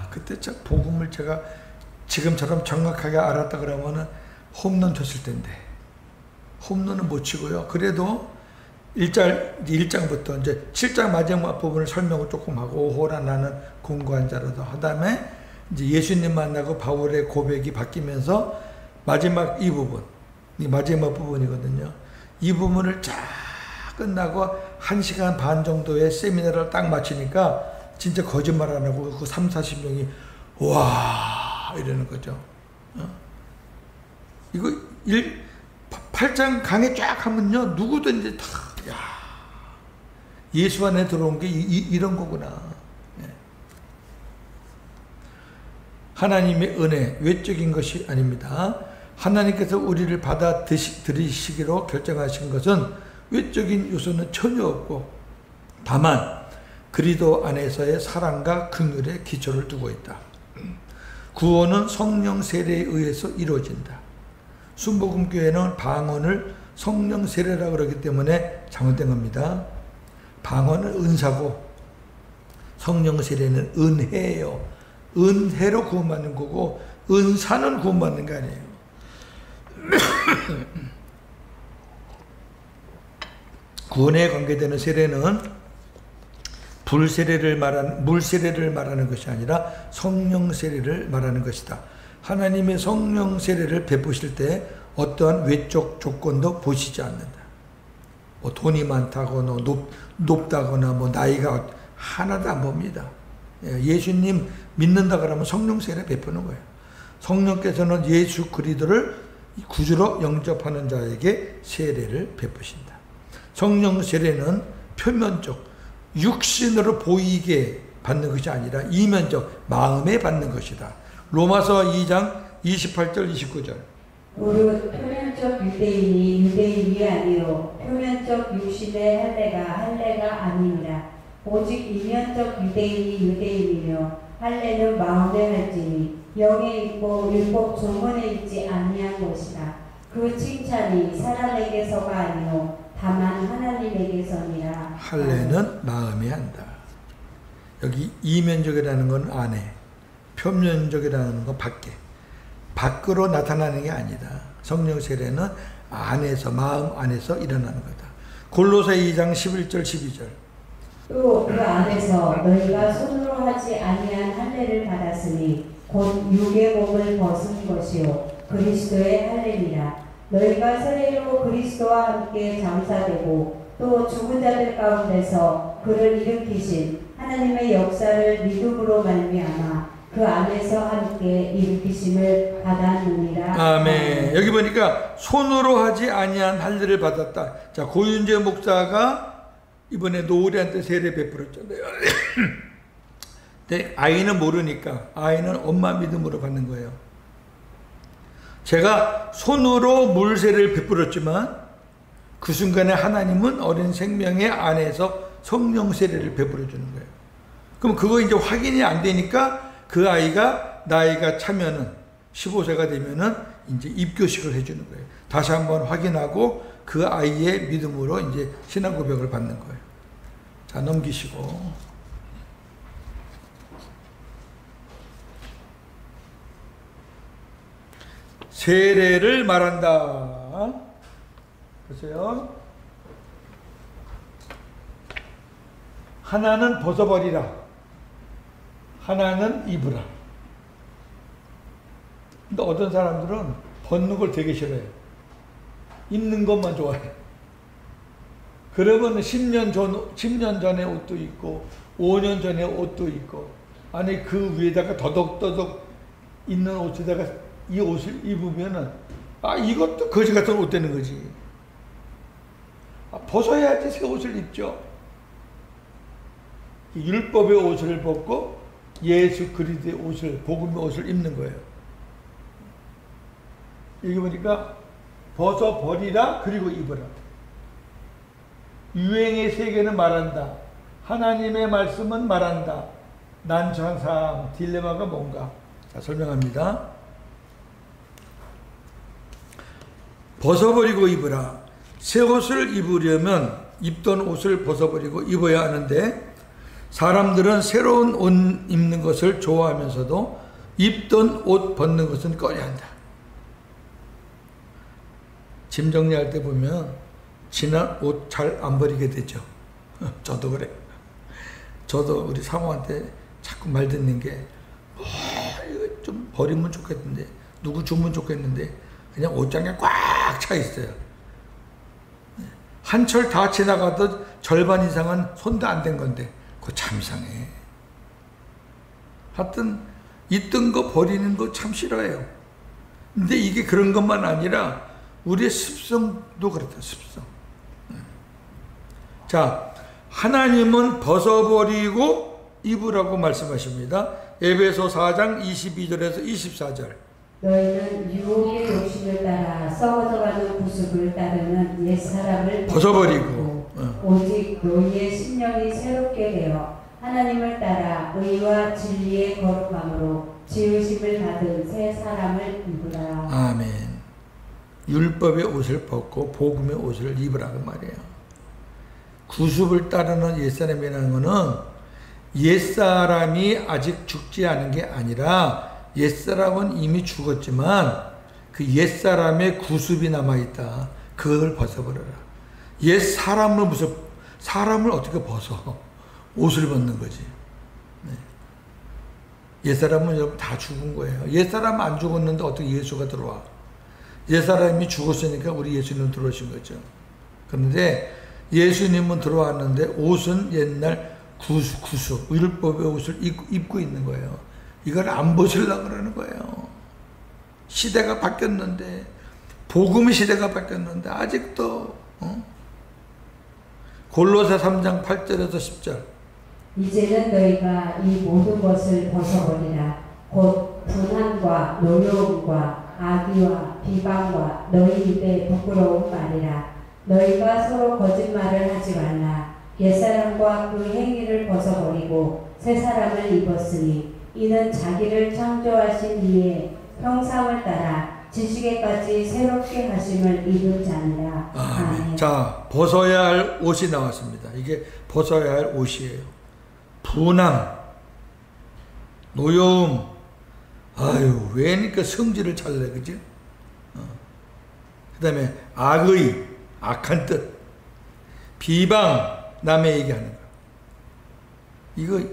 그때 참 복음을 제가 지금처럼 정확하게 알았다 그러면은 홈런 쳤을 텐데 홈런은 못 치고요. 그래도 1장부터 이제 7장 마지막 부분을 설명을 조금 하고 오호라 나는 공고한 자로도 하다음에 이제 예수님 만나고 바울의 고백이 바뀌면서 마지막 이 마지막 부분이거든요. 이 부분을 쫙 끝나고 1시간 반 정도의 세미나를 딱 마치니까 진짜 거짓말 안 하고 그 30-40명이 와 이러는 거죠. 이거 8장 강의 쫙 하면요 누구든지 다 예수 안에 들어온 게 이런 거구나. 하나님의 은혜 외적인 것이 아닙니다. 하나님께서 우리를 받아들이시기로 결정하신 것은 외적인 요소는 전혀 없고 다만 그리스도 안에서의 사랑과 긍휼의 기초를 두고 있다. 구원은 성령 세례에 의해서 이루어진다. 순복음교회는 방언을 성령 세례라고 그러기 때문에 잘못된 겁니다. 방언은 은사고 성령 세례는 은혜예요. 은혜로 구원받는 거고 은사는 구원받는 거 아니에요. 구원에 관계되는 세례는 물세례를 말하는 것이 아니라 성령 세례를 말하는 것이다. 하나님의 성령 세례를 베푸실 때 어떠한 외적 조건도 보시지 않는다. 뭐 돈이 많다거나 높다거나 뭐 나이가 하나도 안 봅니다. 예수님 믿는다 그러면 성령 세례 베푸는 거예요. 성령께서는 예수 그리스도를 구주로 영접하는 자에게 세례를 베푸신다. 성령 세례는 표면적 육신으로 보이게 받는 것이 아니라 이면적 마음에 받는 것이다. 로마서 2장 28절 29절. 무릇 표면적 유대인이 아니요 표면적 육신의 할례가 아니니라. 오직 이면적 유대인이 유대인이며 할례는 마음에 할지니 영에 있고 율법 조문에 있지 아니한 것이다. 그 칭찬이 사람에게서가 아니요 다만 하나님에게서니라. 할례는 마음에 한다. 여기 이면적이라는 건 안에, 표면적이라는 건 밖에. 밖으로 나타나는 게 아니다. 성령 세례는 안에서, 마음 안에서 일어나는 거다. 골로새 2장 11절 12절. 또 그 안에서 너희가 손으로 하지 아니한 할례를 받았으니 곧 육의 몸을 벗은 것이요 그리스도의 할례니라. 너희가 세례로 그리스도와 함께 장사되고 또 죽은 자들 가운데서 그를 일으키신 하나님의 역사를 믿음으로 말미암아 그 안에서 함께 일으키심을 받았느니라. 아멘. 여기 보니까 손으로 하지 아니한 할례를 받았다. 자, 고윤재 목사가 이번에 노을이한테 세례 베풀었잖아요. 근데 아이는 모르니까 아이는 엄마 믿음으로 받는 거예요. 제가 손으로 물세례를 베풀었지만 그 순간에 하나님은 어린 생명의 안에서 성령 세례를 베풀어 주는 거예요. 그럼 그거 이제 확인이 안 되니까 그 아이가 나이가 차면은 15세가 되면은 이제 입교식을 해주는 거예요. 다시 한번 확인하고 그 아이의 믿음으로 이제 신앙 고백을 받는 거예요. 자, 넘기시고. 세례를 말한다. 보세요. 하나는 벗어버리라. 하나는 입으라. 근데 어떤 사람들은 벗는 걸 되게 싫어해요. 입는 것만 좋아해. 그러면 10년 전에 옷도 있고 5년 전에 옷도 있고 아니 그 위에다가 더덕더덕 있는 옷에다가 이 옷을 입으면은 아 이것도 거지 같은 옷 되는 거지. 아, 벗어야지 새 옷을 입죠. 율법의 옷을 벗고 예수 그리스도의 옷을 복음의 옷을 입는 거예요. 여기 보니까 벗어버리라 그리고 입으라. 유행의 세계는 말한다. 하나님의 말씀은 말한다. 난처한 상황, 딜레마가 뭔가. 자, 설명합니다. 벗어버리고 입으라. 새 옷을 입으려면 입던 옷을 벗어버리고 입어야 하는데 사람들은 새로운 옷 입는 것을 좋아하면서도 입던 옷 벗는 것은 꺼려한다. 짐 정리할 때 보면 지난 옷 잘 안 버리게 되죠. 저도 그래. 저도 우리 사모한테 자꾸 말 듣는 게 이거 좀 버리면 좋겠는데 누구 주면 좋겠는데 그냥 옷장에 꽉 차 있어요. 한철 다 지나가도 절반 이상은 손도 안 댄 건데 그거 참 이상해. 하여튼 있던 거 버리는 거 참 싫어해요. 근데 이게 그런 것만 아니라 우리의 습성도 그렇다. 습성. 자, 하나님은 벗어버리고 입으라고 말씀하십니다. 에베소 4장 22절에서 24절. 너희는 유혹의 욕심을 따라 썩어져가는 구습을 따르는 옛사람을 벗어버리고 오직 너희의 심령이 새롭게 되어 하나님을 따라 의와 진리의 거룩함으로 지으심을 받은 새 사람을 입으라. 아멘. 율법의 옷을 벗고 복음의 옷을 입으라고 말이에요. 구습을 따르는 옛사람이라는 것은 옛사람이 아직 죽지 않은 게 아니라 옛사람은 이미 죽었지만 그 옛사람의 구습이 남아있다. 그걸 벗어버려라. 옛사람을 사람을 어떻게 벗어? 옷을 벗는 거지. 네. 옛사람은 여러분 다 죽은 거예요. 옛사람은 안 죽었는데 어떻게 예수가 들어와? 옛사람이 죽었으니까 우리 예수님 들어오신 거죠. 그런데 예수님은 들어왔는데 옷은 옛날 구수 율법의 옷을 입고 있는 거예요. 이걸 안 벗으려고 그러는 거예요. 시대가 바뀌었는데 복음의 시대가 바뀌었는데 아직도 골로새 3장 8절에서 10절. 이제는 너희가 이 모든 것을 벗어버리라. 곧 분함과 노여움과 악의와 비방과 너희 입에 부끄러운 말이라. 너희가 서로 거짓말을 하지 말라. 옛사람과 그 행위를 벗어버리고 새 사람을 입었으니 이는 자기를 창조하신 이의 형상을 따라 지식에까지 새롭게 하심을 입은 자니라. 아멘. 자, 벗어야 할 옷이 나왔습니다. 이게 벗어야 할 옷이에요. 분함, 노여움, 아유, 왜니까 성질을 잘내, 그지? 그 다음에 악의, 악한 뜻, 비방, 남의 얘기하는 거.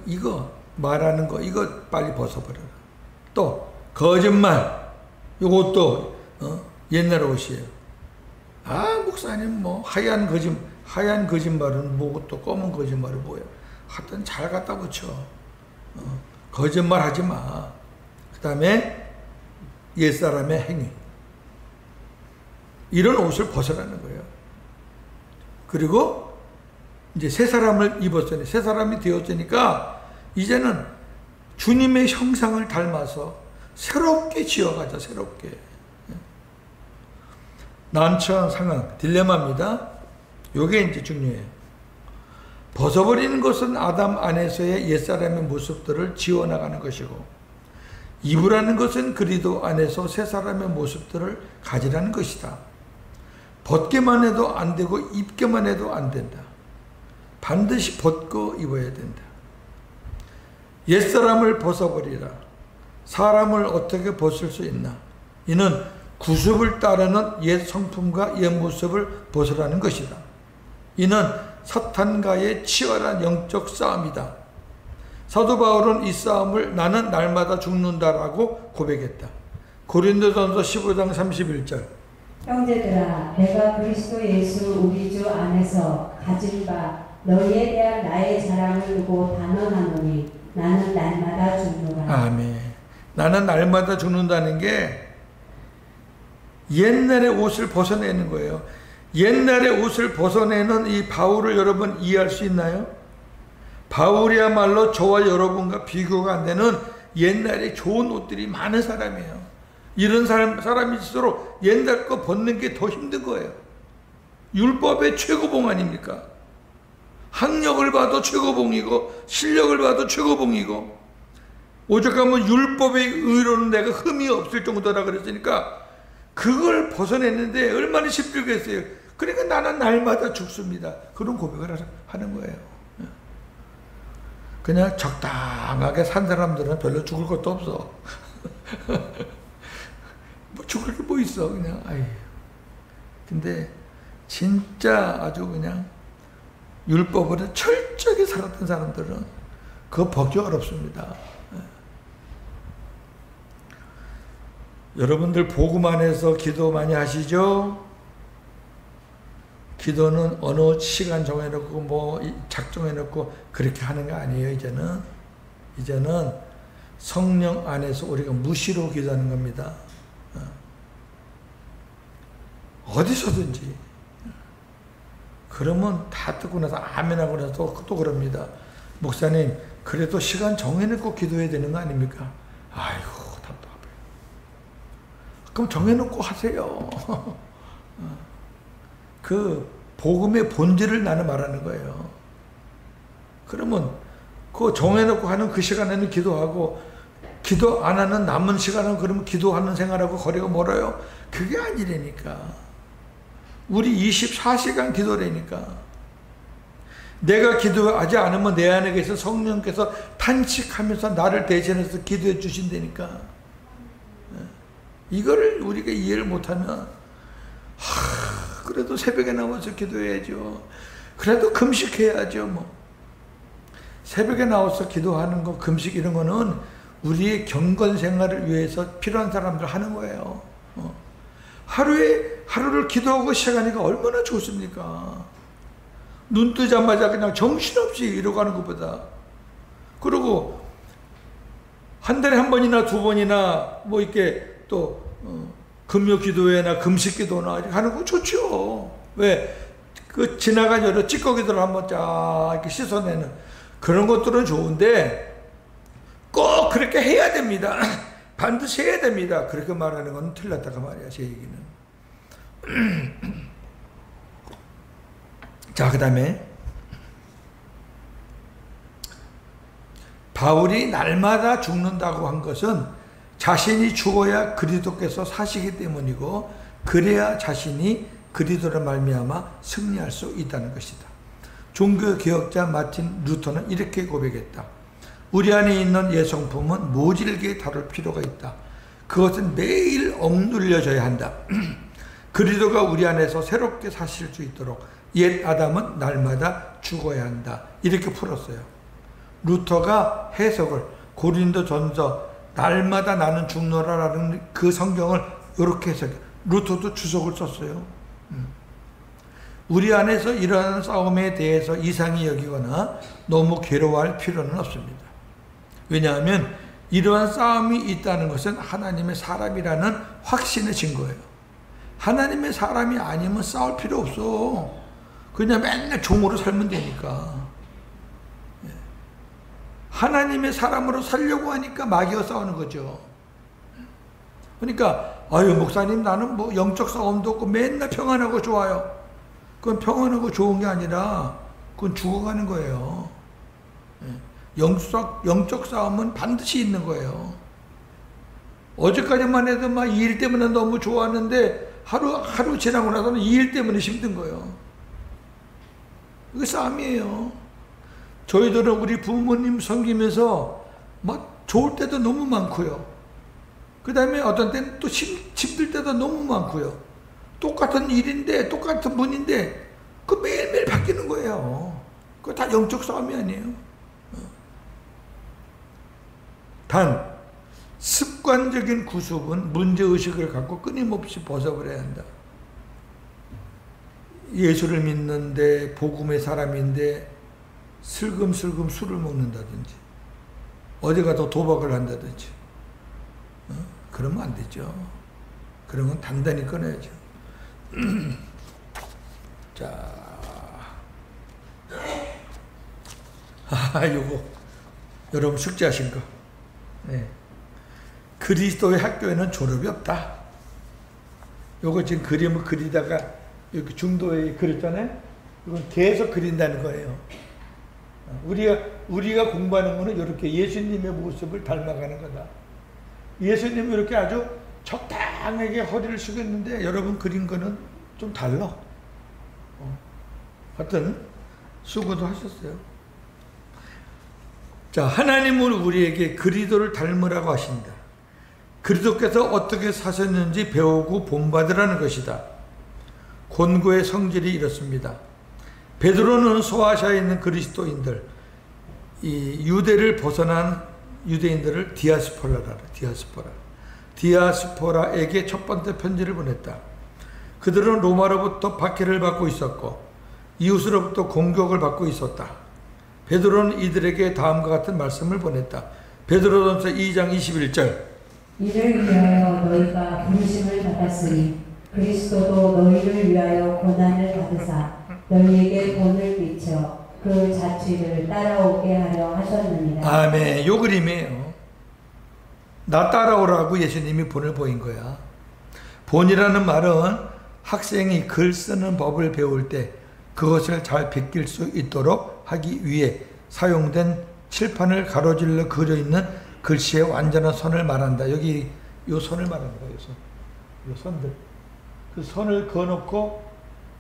이거 말하는 거, 이거 빨리 벗어버려라. 또, 거짓말, 이것도, 옛날 옷이에요. 아, 목사님, 뭐, 하얀 거짓말은 뭐고 또 검은 거짓말은 뭐야. 하여튼 잘 갖다 붙여. 거짓말 하지 마. 그 다음에 옛사람의 행위. 이런 옷을 벗어라는 거예요. 그리고 이제 새 사람을 입었으니, 새 사람이 되었으니까 이제는 주님의 형상을 닮아서 새롭게 지어가자, 새롭게. 난처한 상황, 딜레마입니다. 요게 이제 중요해요. 벗어버리는 것은 아담 안에서의 옛사람의 모습들을 지워나가는 것이고, 입으라는 것은 그리스도 안에서 새 사람의 모습들을 가지라는 것이다. 벗기만 해도 안 되고 입기만 해도 안 된다. 반드시 벗고 입어야 된다. 옛사람을 벗어버리라. 사람을 어떻게 벗을 수 있나? 이는 구습을 따르는 옛 성품과 옛 모습을 벗으라는 것이다. 이는 사탄과의 치열한 영적 싸움이다. 사도 바울은 이 싸움을 나는 날마다 죽는다라고 고백했다. 고린도전서 15장 31절. 형제들아, 내가 그리스도 예수 우리 주 안에서 가진 바 너희에 대한 나의 자랑을 두고 단언하노니 나는 날마다 죽노라. 아멘. 나는 날마다 죽는다는 게 옛날의 옷을 벗어내는 거예요. 옛날의 옷을 벗어내는 이 바울을 여러분 이해할 수 있나요? 바울이야말로 저와 여러분과 비교가 안 되는 옛날에 좋은 옷들이 많은 사람이에요. 이런 사람일수록 옛날 거 벗는 게 더 힘든 거예요. 율법의 최고봉 아닙니까? 학력을 봐도 최고봉이고 실력을 봐도 최고봉이고, 오죽하면 율법의 의로는 내가 흠이 없을 정도라 그랬으니까 그걸 벗어냈는데 얼마나 힘들겠어요. 그러니까 나는 날마다 죽습니다. 그런 고백을 하는 거예요. 그냥 적당하게 산 사람들은 별로 죽을 것도 없어. 뭐 죽을 게 뭐 있어, 그냥. 아이. 근데 진짜 아주 그냥 율법으로 철저하게 살았던 사람들은 그거 벗기 어렵습니다. 여러분들 복음 안에서 기도 많이 하시죠? 기도는 어느 시간 정해놓고 뭐 작정해놓고 그렇게 하는 거 아니에요. 이제는 성령 안에서 우리가 무시로 기도하는 겁니다. 어디서든지. 그러면 다 듣고 나서 아멘하고 나서 또 그럽니다. 목사님, 그래도 시간 정해놓고 기도해야 되는 거 아닙니까? 아이고, 답답해. 그럼 정해놓고 하세요. 그 복음의 본질을 나는 말하는 거예요. 그러면 그 정해놓고 하는 그 시간에는 기도하고, 기도 안 하는 남은 시간은 그러면 기도하는 생활하고 거리가 멀어요? 그게 아니라니까. 우리 24시간 기도라니까. 내가 기도하지 않으면 내 안에 계신 성령께서 탄식하면서 나를 대신해서 기도해 주신다니까. 이거를 우리가 이해를 못하면, 그래도 새벽에 나와서 기도해야죠. 그래도 금식해야죠. 뭐 새벽에 나와서 기도하는 거, 금식 이런 거는 우리의 경건 생활을 위해서 필요한 사람들 하는 거예요. 하루를 기도하고 시작하니까 얼마나 좋습니까? 눈 뜨자마자 그냥 정신없이 이러고 가는 것보다. 그리고 한 달에 한 번이나 두 번이나 뭐 이렇게 또 금요 기도회나 금식 기도나 하는 거 좋죠. 왜? 그 지나간 여러 찌꺼기들을 한번 쫙 이렇게 씻어내는 그런 것들은 좋은데 꼭 그렇게 해야 됩니다. 반드시 해야 됩니다. 그렇게 말하는 건 틀렸다가 말이야, 제 얘기는. 자, 그 다음에 바울이 날마다 죽는다고 한 것은 자신이 죽어야 그리스도께서 사시기 때문이고, 그래야 자신이 그리스도로 말미암아 승리할 수 있다는 것이다. 종교개혁자 마틴 루터는 이렇게 고백했다. 우리 안에 있는 예성품은 모질게 다룰 필요가 있다. 그것은 매일 억눌려져야 한다. 그리스도가 우리 안에서 새롭게 사실 수 있도록 옛 아담은 날마다 죽어야 한다. 이렇게 풀었어요. 루터가 해석을 고린도전서 날마다 나는 죽노라라는 그 성경을 이렇게 해석해. 루터도 주석을 썼어요. 우리 안에서 일어나는 싸움에 대해서 이상히 여기거나 너무 괴로워할 필요는 없습니다. 왜냐하면 이러한 싸움이 있다는 것은 하나님의 사람이라는 확신의 증거예요. 하나님의 사람이 아니면 싸울 필요 없어. 그냥 맨날 종으로 살면 되니까. 하나님의 사람으로 살려고 하니까 마귀와 싸우는 거죠. 그러니까 아유 목사님 나는 뭐 영적 싸움도 없고 맨날 평안하고 좋아요. 그건 평안하고 좋은 게 아니라 그건 죽어가는 거예요. 영적 싸움은 반드시 있는 거예요. 어제까지만 해도 막 이 일 때문에 너무 좋았는데 하루 지나고 나서는 이 일 때문에 힘든 거예요. 이게 싸움이에요. 저희들은 우리 부모님 섬기면서 막 좋을 때도 너무 많고요. 그 다음에 어떤 때는 또 힘들 때도 너무 많고요. 똑같은 일인데 똑같은 분인데 그 매일매일 바뀌는 거예요. 그거 다 영적 싸움이 아니에요. 단 습관적인 구속은 문제의식을 갖고 끊임없이 벗어버려야 한다. 예수를 믿는데 복음의 사람인데 슬금슬금 술을 먹는다든지 어디 가서 도박을 한다든지 그러면 안 되죠. 그런 건 단단히 끊어야죠. 자, 요거 여러분 숙제하신 거. 네. 그리스도의 학교에는 졸업이 없다. 요거 지금 그림을 그리다가 이렇게 중도에 그렸잖아요. 이건 계속 그린다는 거예요. 우리가 공부하는 거는 이렇게 예수님의 모습을 닮아가는 거다. 예수님이 이렇게 아주 적당하게 허리를 숙였는데 여러분 그린 거는 좀 달라. 하여튼 수고도 하셨어요. 자, 하나님은 우리에게 그리스도를 닮으라고 하신다. 그리스도께서 어떻게 사셨는지 배우고 본받으라는 것이다. 권고의 성질이 이렇습니다. 베드로는 소아시아에 있는 그리스도인들, 이 유대를 벗어난 유대인들을 디아스포라라. 디아스포라에게 첫 번째 편지를 보냈다. 그들은 로마로부터 박해를 받고 있었고 이웃으로부터 공격을 받고 있었다. 베드로는 이들에게 다음과 같은 말씀을 보냈다. 베드로전서 2장 21절. 이를 위하여 너희가 부르심을 받았으니 그리스도도 너희를 위하여 고난을 받으사 너희에게 본을 비춰 그 자취를 따라오게 하려 하셨느니라. 아멘. 요 그림이에요. 나 따라오라고 예수님이 본을 보인 거야. 본이라는 말은 학생이 글 쓰는 법을 배울 때 그것을 잘 베낄 수 있도록 하기 위해 사용된 칠판을 가로질러 그려 있는 글씨의 완전한 선을 말한다. 여기 요 선을 말하는 거예요. 요 선들. 그 선을 그어놓고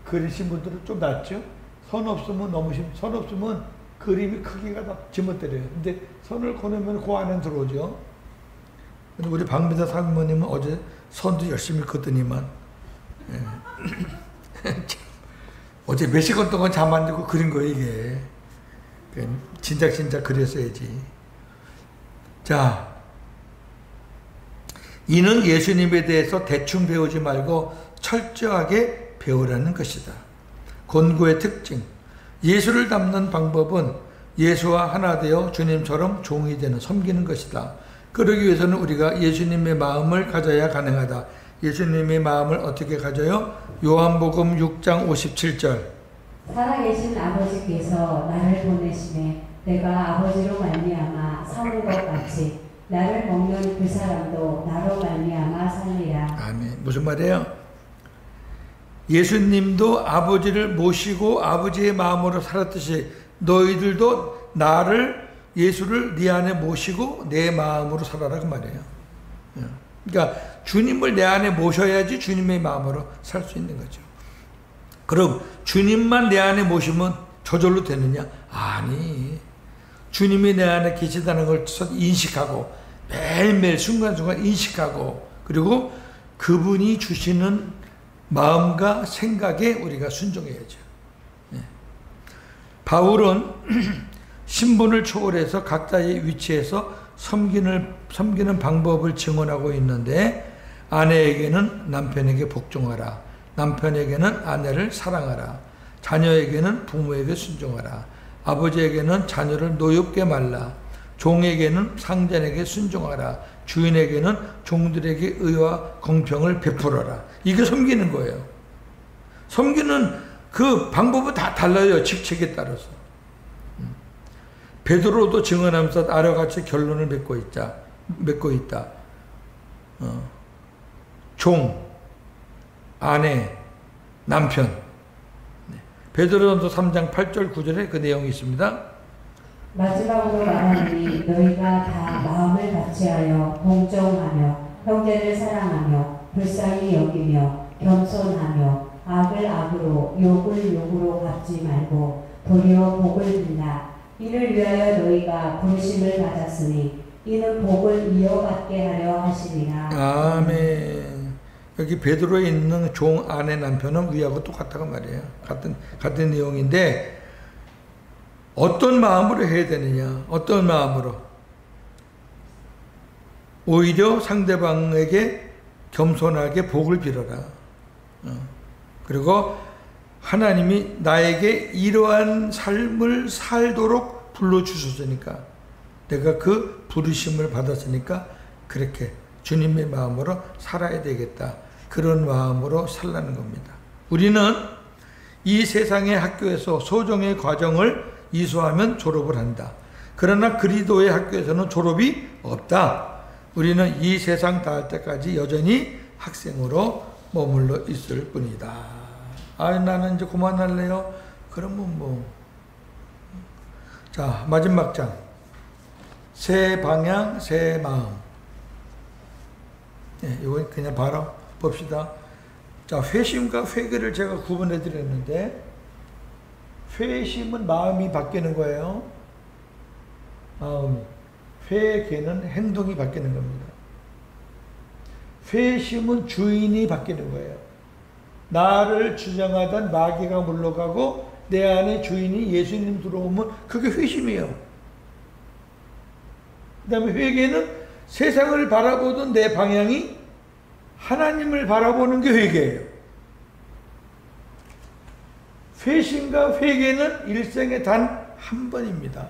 그리신 분들은 좀 낫죠. 선 없으면 선 없으면 그림이 크기가 다 지멋대로요. 근데 선을 그으면 그 안에 들어오죠. 근데 우리 박미자 사모님은 어제 선도 열심히 긋더니만 어제 몇 시간 동안 잠 안 자고 그린 거예요, 이게. 진작 그렸어야지. 자, 이는 예수님에 대해서 대충 배우지 말고 철저하게 배우라는 것이다. 권고의 특징. 예수를 닮는 방법은 예수와 하나 되어 주님처럼 종이 되는 섬기는 것이다. 그러기 위해서는 우리가 예수님의 마음을 가져야 가능하다. 예수님의 마음을 어떻게 가져요? 요한복음 6장 57절. 살아계신 아버지께서 나를 보내심에 내가 아버지로 말미암아 사는 것 같이 나를 먹는 그 사람도 나로 말미암아 살리라. 아멘. 무슨 말이에요? 예수님도 아버지를 모시고 아버지의 마음으로 살았듯이 너희들도 나를 예수를 네 안에 모시고 내 마음으로 살아라 그 말이에요. 그러니까 주님을 내 안에 모셔야지 주님의 마음으로 살 수 있는 거죠. 그럼 주님만 내 안에 모시면 저절로 되느냐? 아니, 주님이 내 안에 계시다는 걸 인식하고 매일매일 순간순간 인식하고 그리고 그분이 주시는 마음과 생각에 우리가 순종해야죠. 바울은 신분을 초월해서 각자의 위치에서 섬기는 방법을 증언하고 있는데, 아내에게는 남편에게 복종하라, 남편에게는 아내를 사랑하라, 자녀에게는 부모에게 순종하라, 아버지에게는 자녀를 노엽게 말라, 종에게는 상전에게 순종하라, 주인에게는 종들에게 의와 공평을 베풀어라. 이게 섬기는 거예요. 섬기는 그 방법은 다 달라요. 직책에 따라서. 베드로도 증언하면서 아래 같이 결론을 맺고 있다. 종, 아내, 남편. 베드로전서 3장 8절 9절에 그 내용이 있습니다. 마지막으로 말하니 너희가 다 마음을 같이하여 동정하며 형제를 사랑하며 불쌍히 여기며 겸손하며 악을 악으로 욕을 욕으로 갚지 말고 도리어 복을 빌라. 이를 위하여 너희가 부르심을 받았으니 이는 복을 이어받게 하려 하시리라. 아멘. 여기 베드로에 있는 종, 아내, 남편은 위하고 똑같다고 말이에요. 같은 내용인데 어떤 마음으로 해야 되느냐? 어떤 마음으로? 오히려 상대방에게 겸손하게 복을 빌어라. 그리고 하나님이 나에게 이러한 삶을 살도록 불러주셨으니까, 내가 그 부르심을 받았으니까 그렇게 주님의 마음으로 살아야 되겠다. 그런 마음으로 살라는 겁니다. 우리는 이 세상의 학교에서 소정의 과정을 이수하면 졸업을 한다. 그러나 그리스도의 학교에서는 졸업이 없다. 우리는 이 세상 닿을 때까지 여전히 학생으로 머물러 있을 뿐이다. 아, 나는 이제 그만할래요? 그러면 뭐. 자, 마지막 장. 새 방향, 새 마음. 이건 그냥 바로 봅시다. 자, 회심과 회개를 제가 구분해 드렸는데, 회심은 마음이 바뀌는 거예요. 마음이. 회개는 행동이 바뀌는 겁니다. 회심은 주인이 바뀌는 거예요. 나를 주장하던 마귀가 물러가고 내 안에 주인이 예수님 들어오면 그게 회심이에요. 그 다음에 회개는 세상을 바라보던 내 방향이 하나님을 바라보는 게 회개예요. 회심과 회개는 일생에 단 한 번입니다.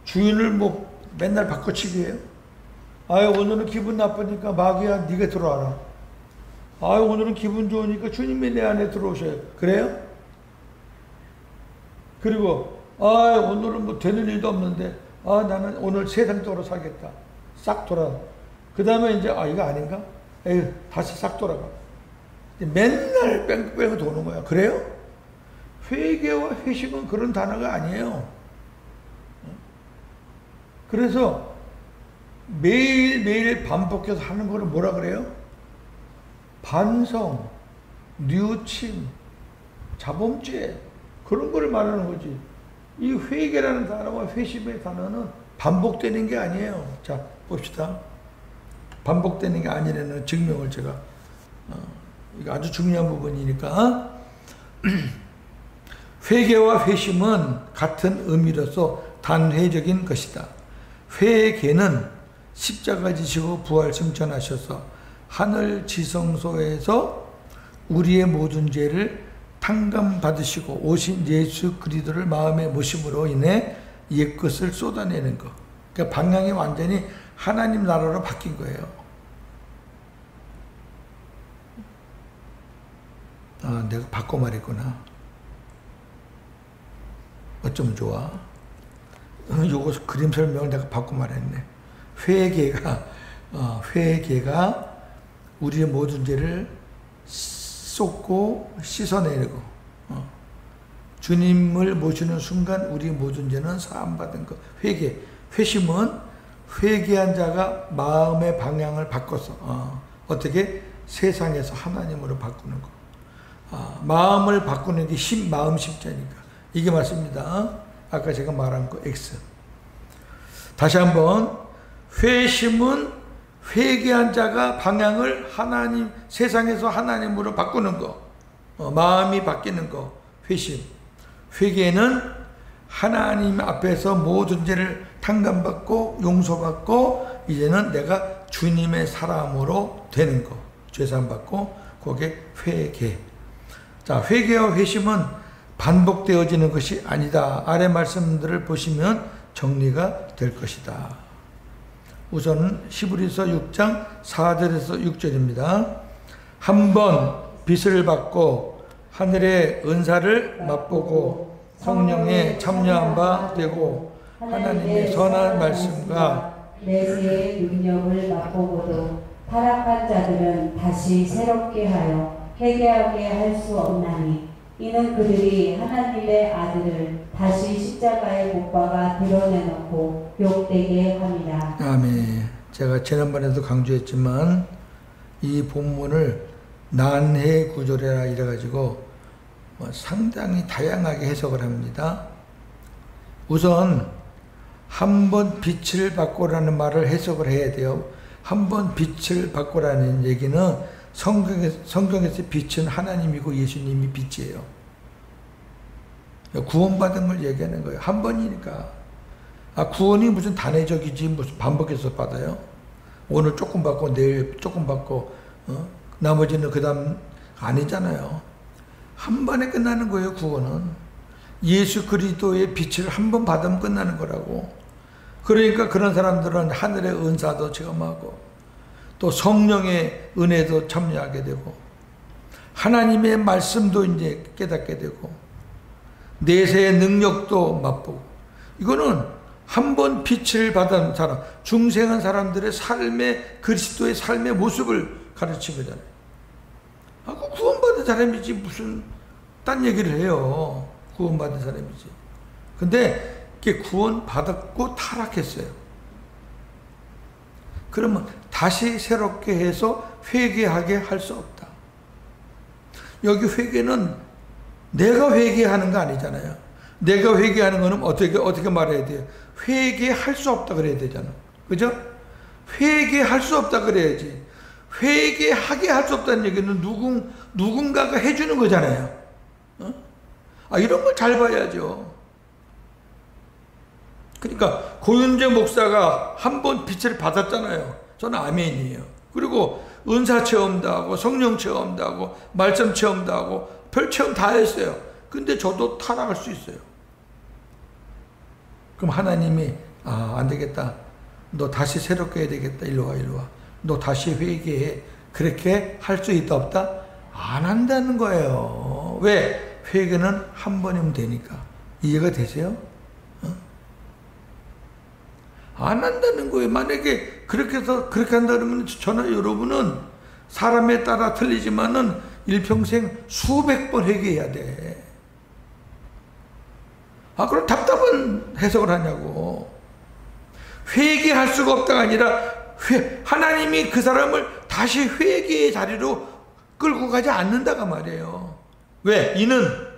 주인을 뭐 맨날 바꿔치기해요. 아유, 오늘은 기분 나쁘니까 마귀야 네가 들어와라. 아유, 오늘은 기분 좋으니까 주님이 내 안에 들어오셔요. 그래요? 그리고 오늘은 뭐 되는 일도 없는데 나는 오늘 세상적으로 살겠다. 싹 돌아. 그 다음에 이제 이거 아닌가? 에휴, 다시 싹 돌아가. 맨날 뺑뺑뺑 도는 거야. 그래요? 회개와 회심은 그런 단어가 아니에요. 그래서 매일매일 반복해서 하는 거를 뭐라 그래요? 반성, 뉘우침, 자범죄, 그런 거를 말하는 거지. 이 회개라는 단어와 회심의 단어는 반복되는 게 아니에요. 자, 봅시다. 반복되는 게 아니라는 증명을 제가, 이거 아주 중요한 부분이니까. 회개와 회심은 같은 의미로서 단회적인 것이다. 회개는 십자가 지시고 부활 승천하셔서 하늘 지성소에서 우리의 모든 죄를 탕감받으시고 오신 예수 그리스도를 마음에 모심으로 인해 옛것을 쏟아내는 것. 그러니까 방향이 완전히 하나님 나라로 바뀐 거예요. 내가 바꿔 말했구나. 어쩌면 좋아. 요거 그림 설명을 내가 바꿔 말했네. 회개가 우리의 모든 죄를 쏟고 씻어내고 주님을 모시는 순간 우리 모든 죄는 사함받은 것. 회개. 회심은 회개한 자가 마음의 방향을 바꿔서 어떻게? 세상에서 하나님으로 바꾸는 거. 마음을 바꾸는 게 마음 십자니까. 이게 맞습니다. 아까 제가 말한 거 X. 다시 한번. 회심은 회개한 자가 방향을 세상에서 하나님으로 바꾸는 거. 마음이 바뀌는 거. 회심. 회개는 하나님 앞에서 모든 죄를 탕감받고 용서받고 이제는 내가 주님의 사람으로 되는 거. 죄사함받고 그게 회개. 자, 회개와 회심은 반복되어지는 것이 아니다. 아래 말씀들을 보시면 정리가 될 것이다. 우선 히브리서 6장 4절에서 6절입니다. 한 번 빚을 받고 하늘의 은사를 맛보고 성령에 참여한 바 되고 하나님의 선한 말씀과 내세의 능력을 맛보고도 타락한 자들은 다시 새롭게 하여 회개하게 할 수 없나니 이는 그들이 하나님의 아들을 다시 십자가에 못 박아 드러내놓고 욕되게 합니다. 아멘. 제가 지난번에도 강조했지만 이 본문을 난해 구절이라 이래가지고 상당히 다양하게 해석을 합니다. 우선 한 번 빛을 받고라는 말을 해석을 해야 돼요. 한 번 빛을 받고라는 얘기는 성경에서 빛은 하나님이고 예수님이 빛이에요. 구원받은 걸 얘기하는 거예요. 한 번이니까. 구원이 무슨 단회적이지 무슨 반복해서 받아요? 오늘 조금 받고 내일 조금 받고 나머지는 그 다음 아니잖아요. 한 번에 끝나는 거예요. 구원은. 예수 그리스도의 빛을 한 번 받으면 끝나는 거라고. 그러니까 그런 사람들은 하늘의 은사도 체험하고 또 성령의 은혜도 참여하게 되고 하나님의 말씀도 이제 깨닫게 되고 내세의 능력도 맛보고 이거는 한 번 빛을 받은 사람, 중생한 사람들의 삶의 그리스도의 삶의 모습을 가르친 거잖아요. 구원받은 사람이지 무슨 딴 얘기를 해요. 구원받은 사람이지. 근데 이게 구원받았고 타락했어요. 그러면 다시 새롭게 해서 회개하게 할 수 없다. 여기 회개는 내가 회개하는 거 아니잖아요. 내가 회개하는 거는 어떻게 말해야 돼요? 회개할 수 없다 그래야 되잖아. 그죠? 회개할 수 없다 그래야지. 회개하게 할 수 없다는 얘기는 누군가가 해주는 거잖아요. 이런 걸 잘 봐야죠. 그러니까 고윤재 목사가 한 번 빛을 받았잖아요. 저는 아멘이에요. 그리고 은사 체험도 하고 성령 체험도 하고 말씀 체험도 하고 별 체험 다 했어요. 근데 저도 타락할 수 있어요. 그럼 하나님이 안 되겠다. 너 다시 새롭게 해야 되겠다. 일로 와. 너 다시 회개해. 그렇게 할 수 있다 없다? 안 한다는 거예요. 왜? 회개는 한 번이면 되니까. 이해가 되세요? 안 한다는 거예요. 만약에 그렇게 한다 그러면 저나 여러분은 사람에 따라 틀리지만은 일평생 수백 번 회개해야 돼. 그럼 답답한 해석을 하냐고. 회개할 수가 없다가 아니라 하나님이 그 사람을 다시 회개의 자리로 끌고 가지 않는다가 말이에요. 왜? 이는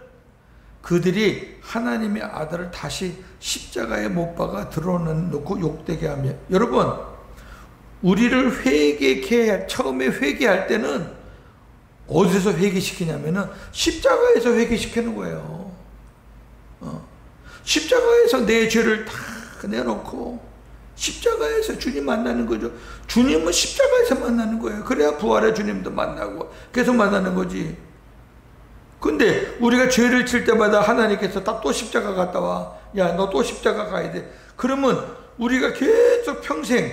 그들이 하나님의 아들을 다시 십자가에 못 박아 드러놓고 욕되게 하며. 여러분, 우리를 처음에 회개할 때는 어디서 회개시키냐면은 십자가에서 회개시키는 거예요. 십자가에서 내 죄를 다 내놓고 십자가에서 주님 만나는 거죠. 주님은 십자가에서 만나는 거예요. 그래야 부활의 주님도 만나고 계속 만나는 거지. 근데 우리가 죄를 칠 때마다 하나님께서 또 십자가 갔다 와. 야, 너 또 십자가 가야 돼. 그러면 우리가 계속 평생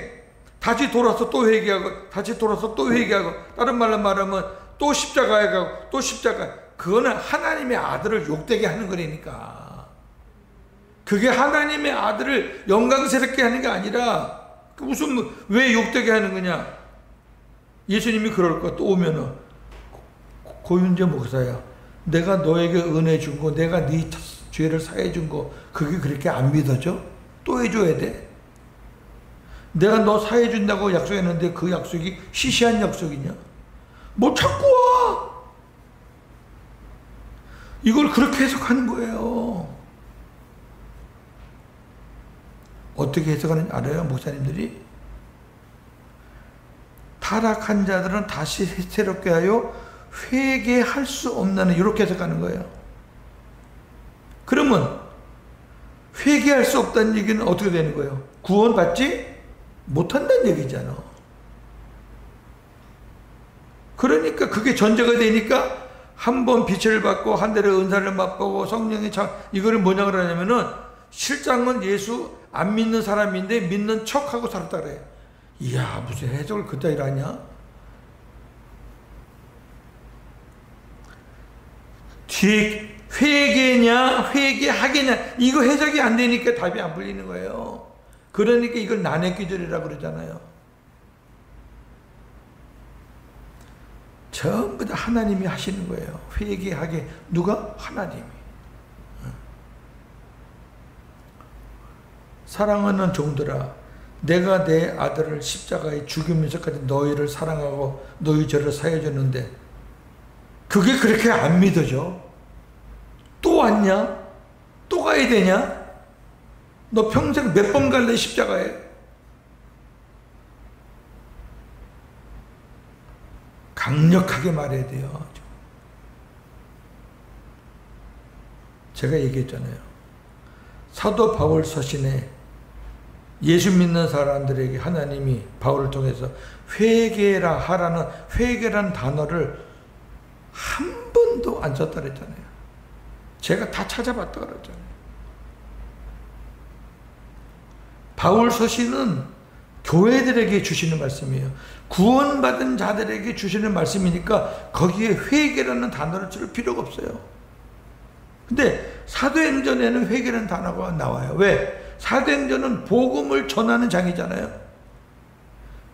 다시 돌아서 또 회개하고 다시 돌아서 또 회개하고, 다른 말로 말하면 또 십자가에 가고 또 십자가. 그거는 하나님의 아들을 욕되게 하는 거라니까. 그게 하나님의 아들을 영광스럽게 하는 게 아니라 무슨 왜 욕되게 하는 거냐. 예수님이 그럴 것. 또 오면은 고윤재 목사야, 내가 너에게 은혜 준 거, 내가 네 죄를 사해 준 거, 그게 그렇게 안 믿어져? 또 해줘야 돼? 내가 너 사해 준다고 약속했는데 그 약속이 시시한 약속이냐? 뭐 자꾸 와! 이걸 그렇게 해석하는 거예요. 어떻게 해석하는지 알아요, 목사님들이? 타락한 자들은 다시 새롭게 하여 회개할 수 없나는 이렇게 해석하는 거예요. 그러면 회개할 수 없다는 얘기는 어떻게 되는 거예요? 구원받지 못한다는 얘기잖아. 그러니까 그게 전제가 되니까 한 번 빛을 받고 한 달의 은사를 맛보고 성령의 이거를 뭐냐 그러냐면은 실장은 예수 안 믿는 사람인데 믿는 척하고 살았다 그래요. 이야, 무슨 해석을 그따위로 하냐? 뒤에 회개냐 회개하겠냐 이거 해석이 안 되니까 답이 안 풀리는 거예요. 그러니까 이걸 난해기절이라고 그러잖아요. 전부 다 하나님이 하시는 거예요. 회개하게. 누가? 하나님이. 사랑하는 종들아, 내가 내 아들을 십자가에 죽이면서까지 너희를 사랑하고 너희 죄를 사해 줬는데 그게 그렇게 안 믿어져? 또 왔냐? 또 가야 되냐? 너 평생 몇 번 갈래 십자가에? 강력하게 말해야 돼요. 제가 얘기했잖아요. 사도 바울 서신에 예수 믿는 사람들에게 하나님이 바울을 통해서 회개라 하라는 회개라는 단어를 한 번도 안 썼다 그랬잖아요. 제가 다 찾아봤다 그랬잖아요. 바울 서신은 교회들에게 주시는 말씀이에요. 구원받은 자들에게 주시는 말씀이니까 거기에 회개라는 단어를 쓸 필요가 없어요. 근데 사도행전에는 회개라는 단어가 나와요. 왜? 사도행전은 복음을 전하는 장이잖아요.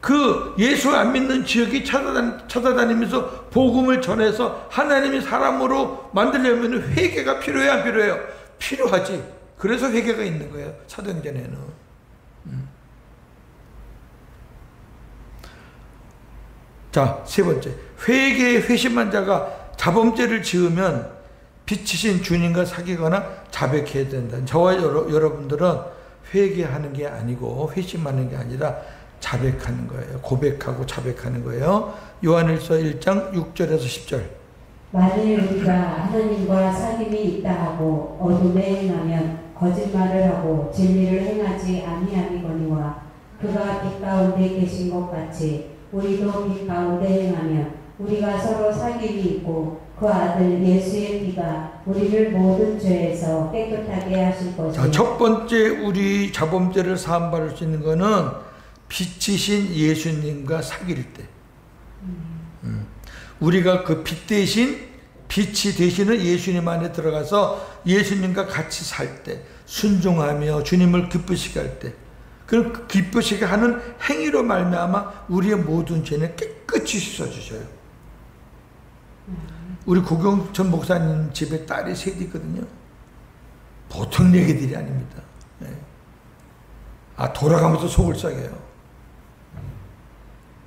그 예수 안 믿는 지역이 찾아다니면서 복음을 전해서 하나님이 사람으로 만들려면 회개가 필요해요, 안 필요해요? 필요하지. 그래서 회개가 있는 거예요, 사도행전에는. 자, 세 번째. 회개에 회심한 자가 자범죄를 지으면 빛이신 주님과 사귀거나 자백해야 된다. 저와 여러분들은 회개하는 게 아니고 회심하는 게 아니라 자백하는 거예요. 고백하고 자백하는 거예요. 요한일서 1장 6절에서 10절. 만일 우리가 하나님과 사귐이 있다 하고 어둠에 행하면 거짓말을 하고 진리를 행하지 아니하니거니와 그가 빛 가운데 계신 것 같이 우리도 빛 가운데 행하면 우리가 서로 사귐이 있고 그 아들 예수의 피가 우리를 모든 죄에서 깨끗하게 하실 것이다. 자, 첫 번째 우리 자범죄를 사함받을 수 있는 거는 빛이신 예수님과 사귈 때. 우리가 그 빛 대신 빛이 되시는 예수님 안에 들어가서 예수님과 같이 살 때, 순종하며 주님을 기쁘시게 할 때, 그 기쁘시게 하는 행위로 말미암아 우리의 모든 죄는 깨끗이 씻어주셔요. 우리 고경천 목사님 집에 딸이 셋 있거든요. 보통 얘기들이 아닙니다. 아, 돌아가면서 속을 썩여요.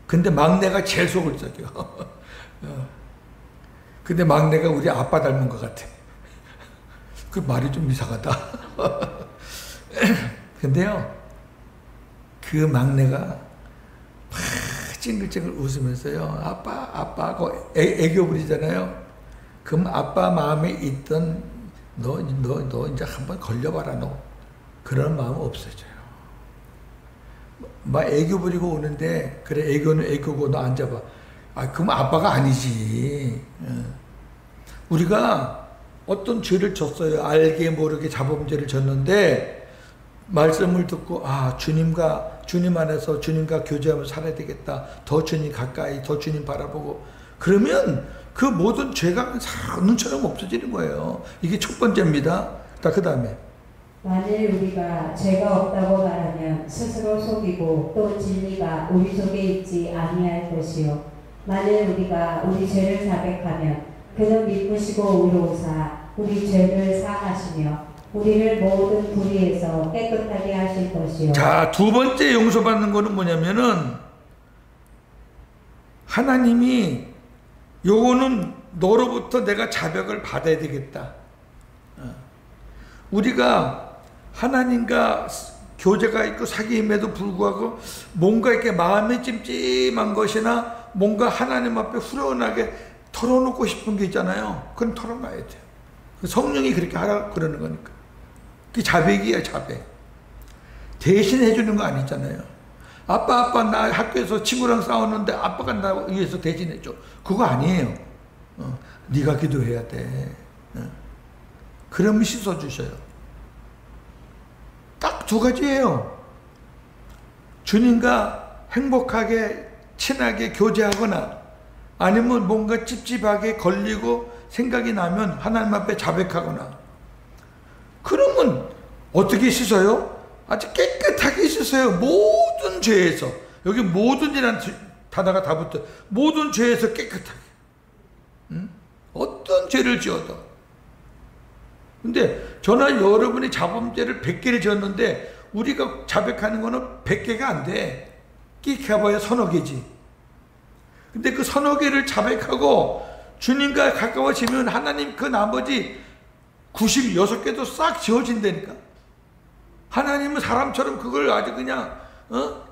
근데 막내가 제일 속을 썩여. 근데 막내가 우리 아빠 닮은 것 같아. 그 말이 좀 이상하다. 근데요, 그 막내가 막 찡글찡글 웃으면서요, 아빠, 아빠 하고 애교 부리잖아요. 그럼 아빠 마음에 있던 너 이제 한번 걸려봐라, 너. 그런 마음 없어져요. 막 애교 부리고 오는데, 그래, 애교는 애교고 너 앉아봐. 아, 그럼 아빠가 아니지. 우리가 어떤 죄를 졌어요. 알게 모르게 자범죄를 졌는데 말씀을 듣고 아, 주님 안에서 주님과 교제하면서 살아야 되겠다. 더 주님 가까이, 더 주님 바라보고 그러면 그 모든 죄가 눈처럼 없어지는 거예요. 이게 첫 번째입니다. 그 다음에 만일 우리가 죄가 없다고 말하면 스스로 속이고 또 진리가 우리 속에 있지 아니할 것이요 만일 우리가 우리 죄를 자백하면 그는 미쁘시고 의로우사 우리 죄를 사하시며 우리를 모든 불의에서 깨끗하게 하실 것이요. 자, 두 번째 용서받는 거는 뭐냐면은 하나님이 요거는 너로부터 내가 자백을 받아야 되겠다. 우리가 하나님과 교제가 있고 사귐에도 불구하고 뭔가 이렇게 마음이 찜찜한 것이나 뭔가 하나님 앞에 후련하게 털어놓고 싶은 게 있잖아요. 그건 털어놔야 돼요. 성령이 그렇게 하라 그러는 거니까. 그게 자백이에요, 자백. 대신 해주는 거 아니잖아요. 아빠 나 학교에서 친구랑 싸웠는데 아빠가 나 위해서 대신해줘. 그거 아니에요. 네가 기도해야 돼. 그러면 씻어주셔요. 딱 두 가지예요. 주님과 행복하게 친하게 교제하거나 아니면 뭔가 찝찝하게 걸리고 생각이 나면 하나님 앞에 자백하거나. 그러면 어떻게 씻어요? 아주 깨끗하게 씻어요. 모든 죄에서. 여기 모든이라는 단어가 다 붙어요. 모든 죄에서 깨끗하게. 어떤 죄를 지어도. 근데 저나 여러분이 자범죄를 100개를 지었는데 우리가 자백하는 거는 100개가 안 돼. 끼켜봐야 서너 개지. 근데 그 서너 개를 자백하고 주님과 가까워지면 하나님 그 나머지 96개도 싹 지워진다니까. 하나님은 사람처럼 그걸 아주 그냥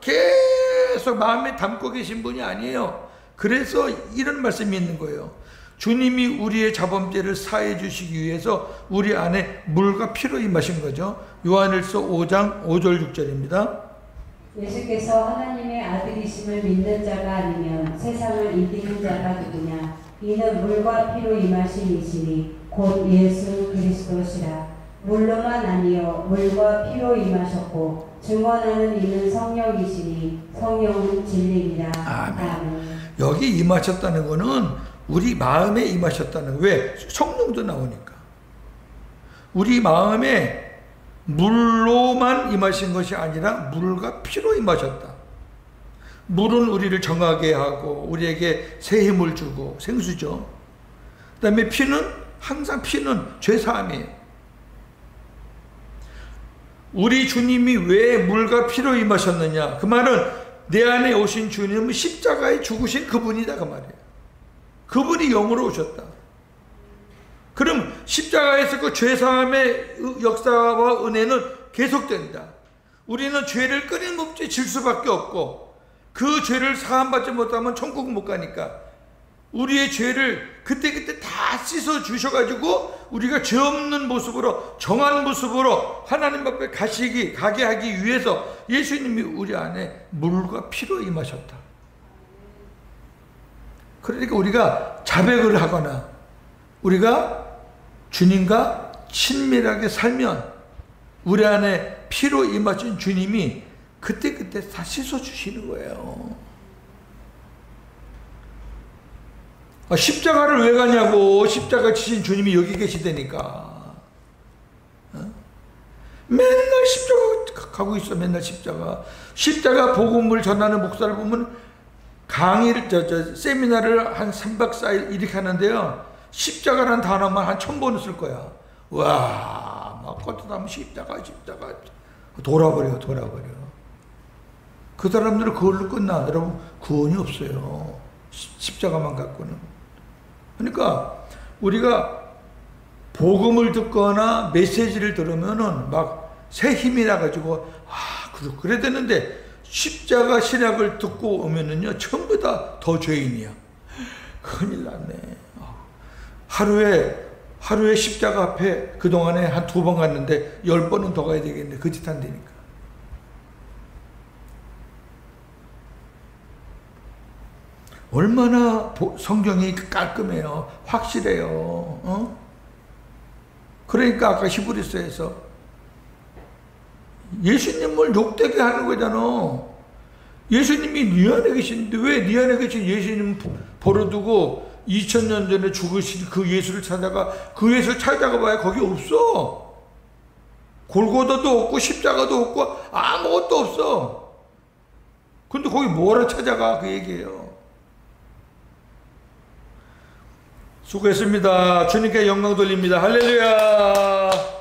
계속 마음에 담고 계신 분이 아니에요. 그래서 이런 말씀이 있는 거예요. 주님이 우리의 자범죄를 사해 주시기 위해서 우리 안에 물과 피로 임하신 거죠. 요한일서 5장 5절 6절입니다. 예수께서 하나님의 아들이심을 믿는 자가 아니면 세상을 이기는 자가 누구냐? 이는 물과 피로 임하신 이시니 곧 예수 그리스도시라. 물로만 아니요 물과 피로 임하셨고 증언하는 이는 성령이시니 성령은 진리니라. 아멘. 여기 임하셨다는 거는 우리 마음에 임하셨다는 거예요. 왜? 성령도 나오니까. 우리 마음에 물로만 임하신 것이 아니라 물과 피로 임하셨다. 물은 우리를 정하게 하고 우리에게 새 힘을 주고 생수죠. 그 다음에 피는 항상 피는 죄사함이에요. 우리 주님이 왜 물과 피로 임하셨느냐? 그 말은 내 안에 오신 주님은 십자가에 죽으신 그분이다 그 말이에요. 그분이 영으로 오셨다. 그럼 십자가에서 그 죄사함의 역사와 은혜는 계속된다. 우리는 죄를 끊임없이 질 수밖에 없고 그 죄를 사함받지 못하면 천국 못 가니까 우리의 죄를 그때그때 다 씻어 주셔가지고 우리가 죄 없는 모습으로 정한 모습으로 하나님 앞에 가게 하기 위해서 예수님이 우리 안에 물과 피로 임하셨다. 그러니까 우리가 자백을 하거나 우리가 주님과 친밀하게 살면 우리 안에 피로 임하신 주님이 그때그때 다 씻어주시는 거예요. 십자가를 왜 가냐고. 십자가 지신 주님이 여기 계시다니까. 맨날 십자가 가고 있어. 맨날 십자가 복음을 전하는 목사를 보면 강의를 세미나를 한 3박 4일 이렇게 하는데요. 십자가라는 단어만 한 1000번을 쓸 거야. 와, 막 걷어다면 십자가 돌아버려. 그 사람들은 그걸로 끝나. 여러분, 구원이 없어요. 십자가만 갖고는. 그러니까 우리가 복음을 듣거나 메시지를 들으면은 막 새 힘이 나가지고 그래야 되는데 십자가 신약을 듣고 오면은요 전부 다 더 죄인이야. 큰일 났네. 하루에 십자가 앞에 그동안에 한 2번 갔는데 10번은 더 가야 되겠네. 그 짓 안 되니까. 얼마나 성경이 깔끔해요. 확실해요. 그러니까 아까 히브리서에서 예수님을 욕되게 하는 거잖아. 예수님이 네 안에 계신데 왜 네 안에 계신 예수님 버려두고 2000년 전에 죽으신 그 예수를 찾아가. 그 예수 찾아가 봐야 거기 없어. 골고다도 없고 십자가도 없고 아무것도 없어. 근데 거기 뭐라 찾아가 그 얘기예요. 수고했습니다. 주님께 영광 돌립니다. 할렐루야.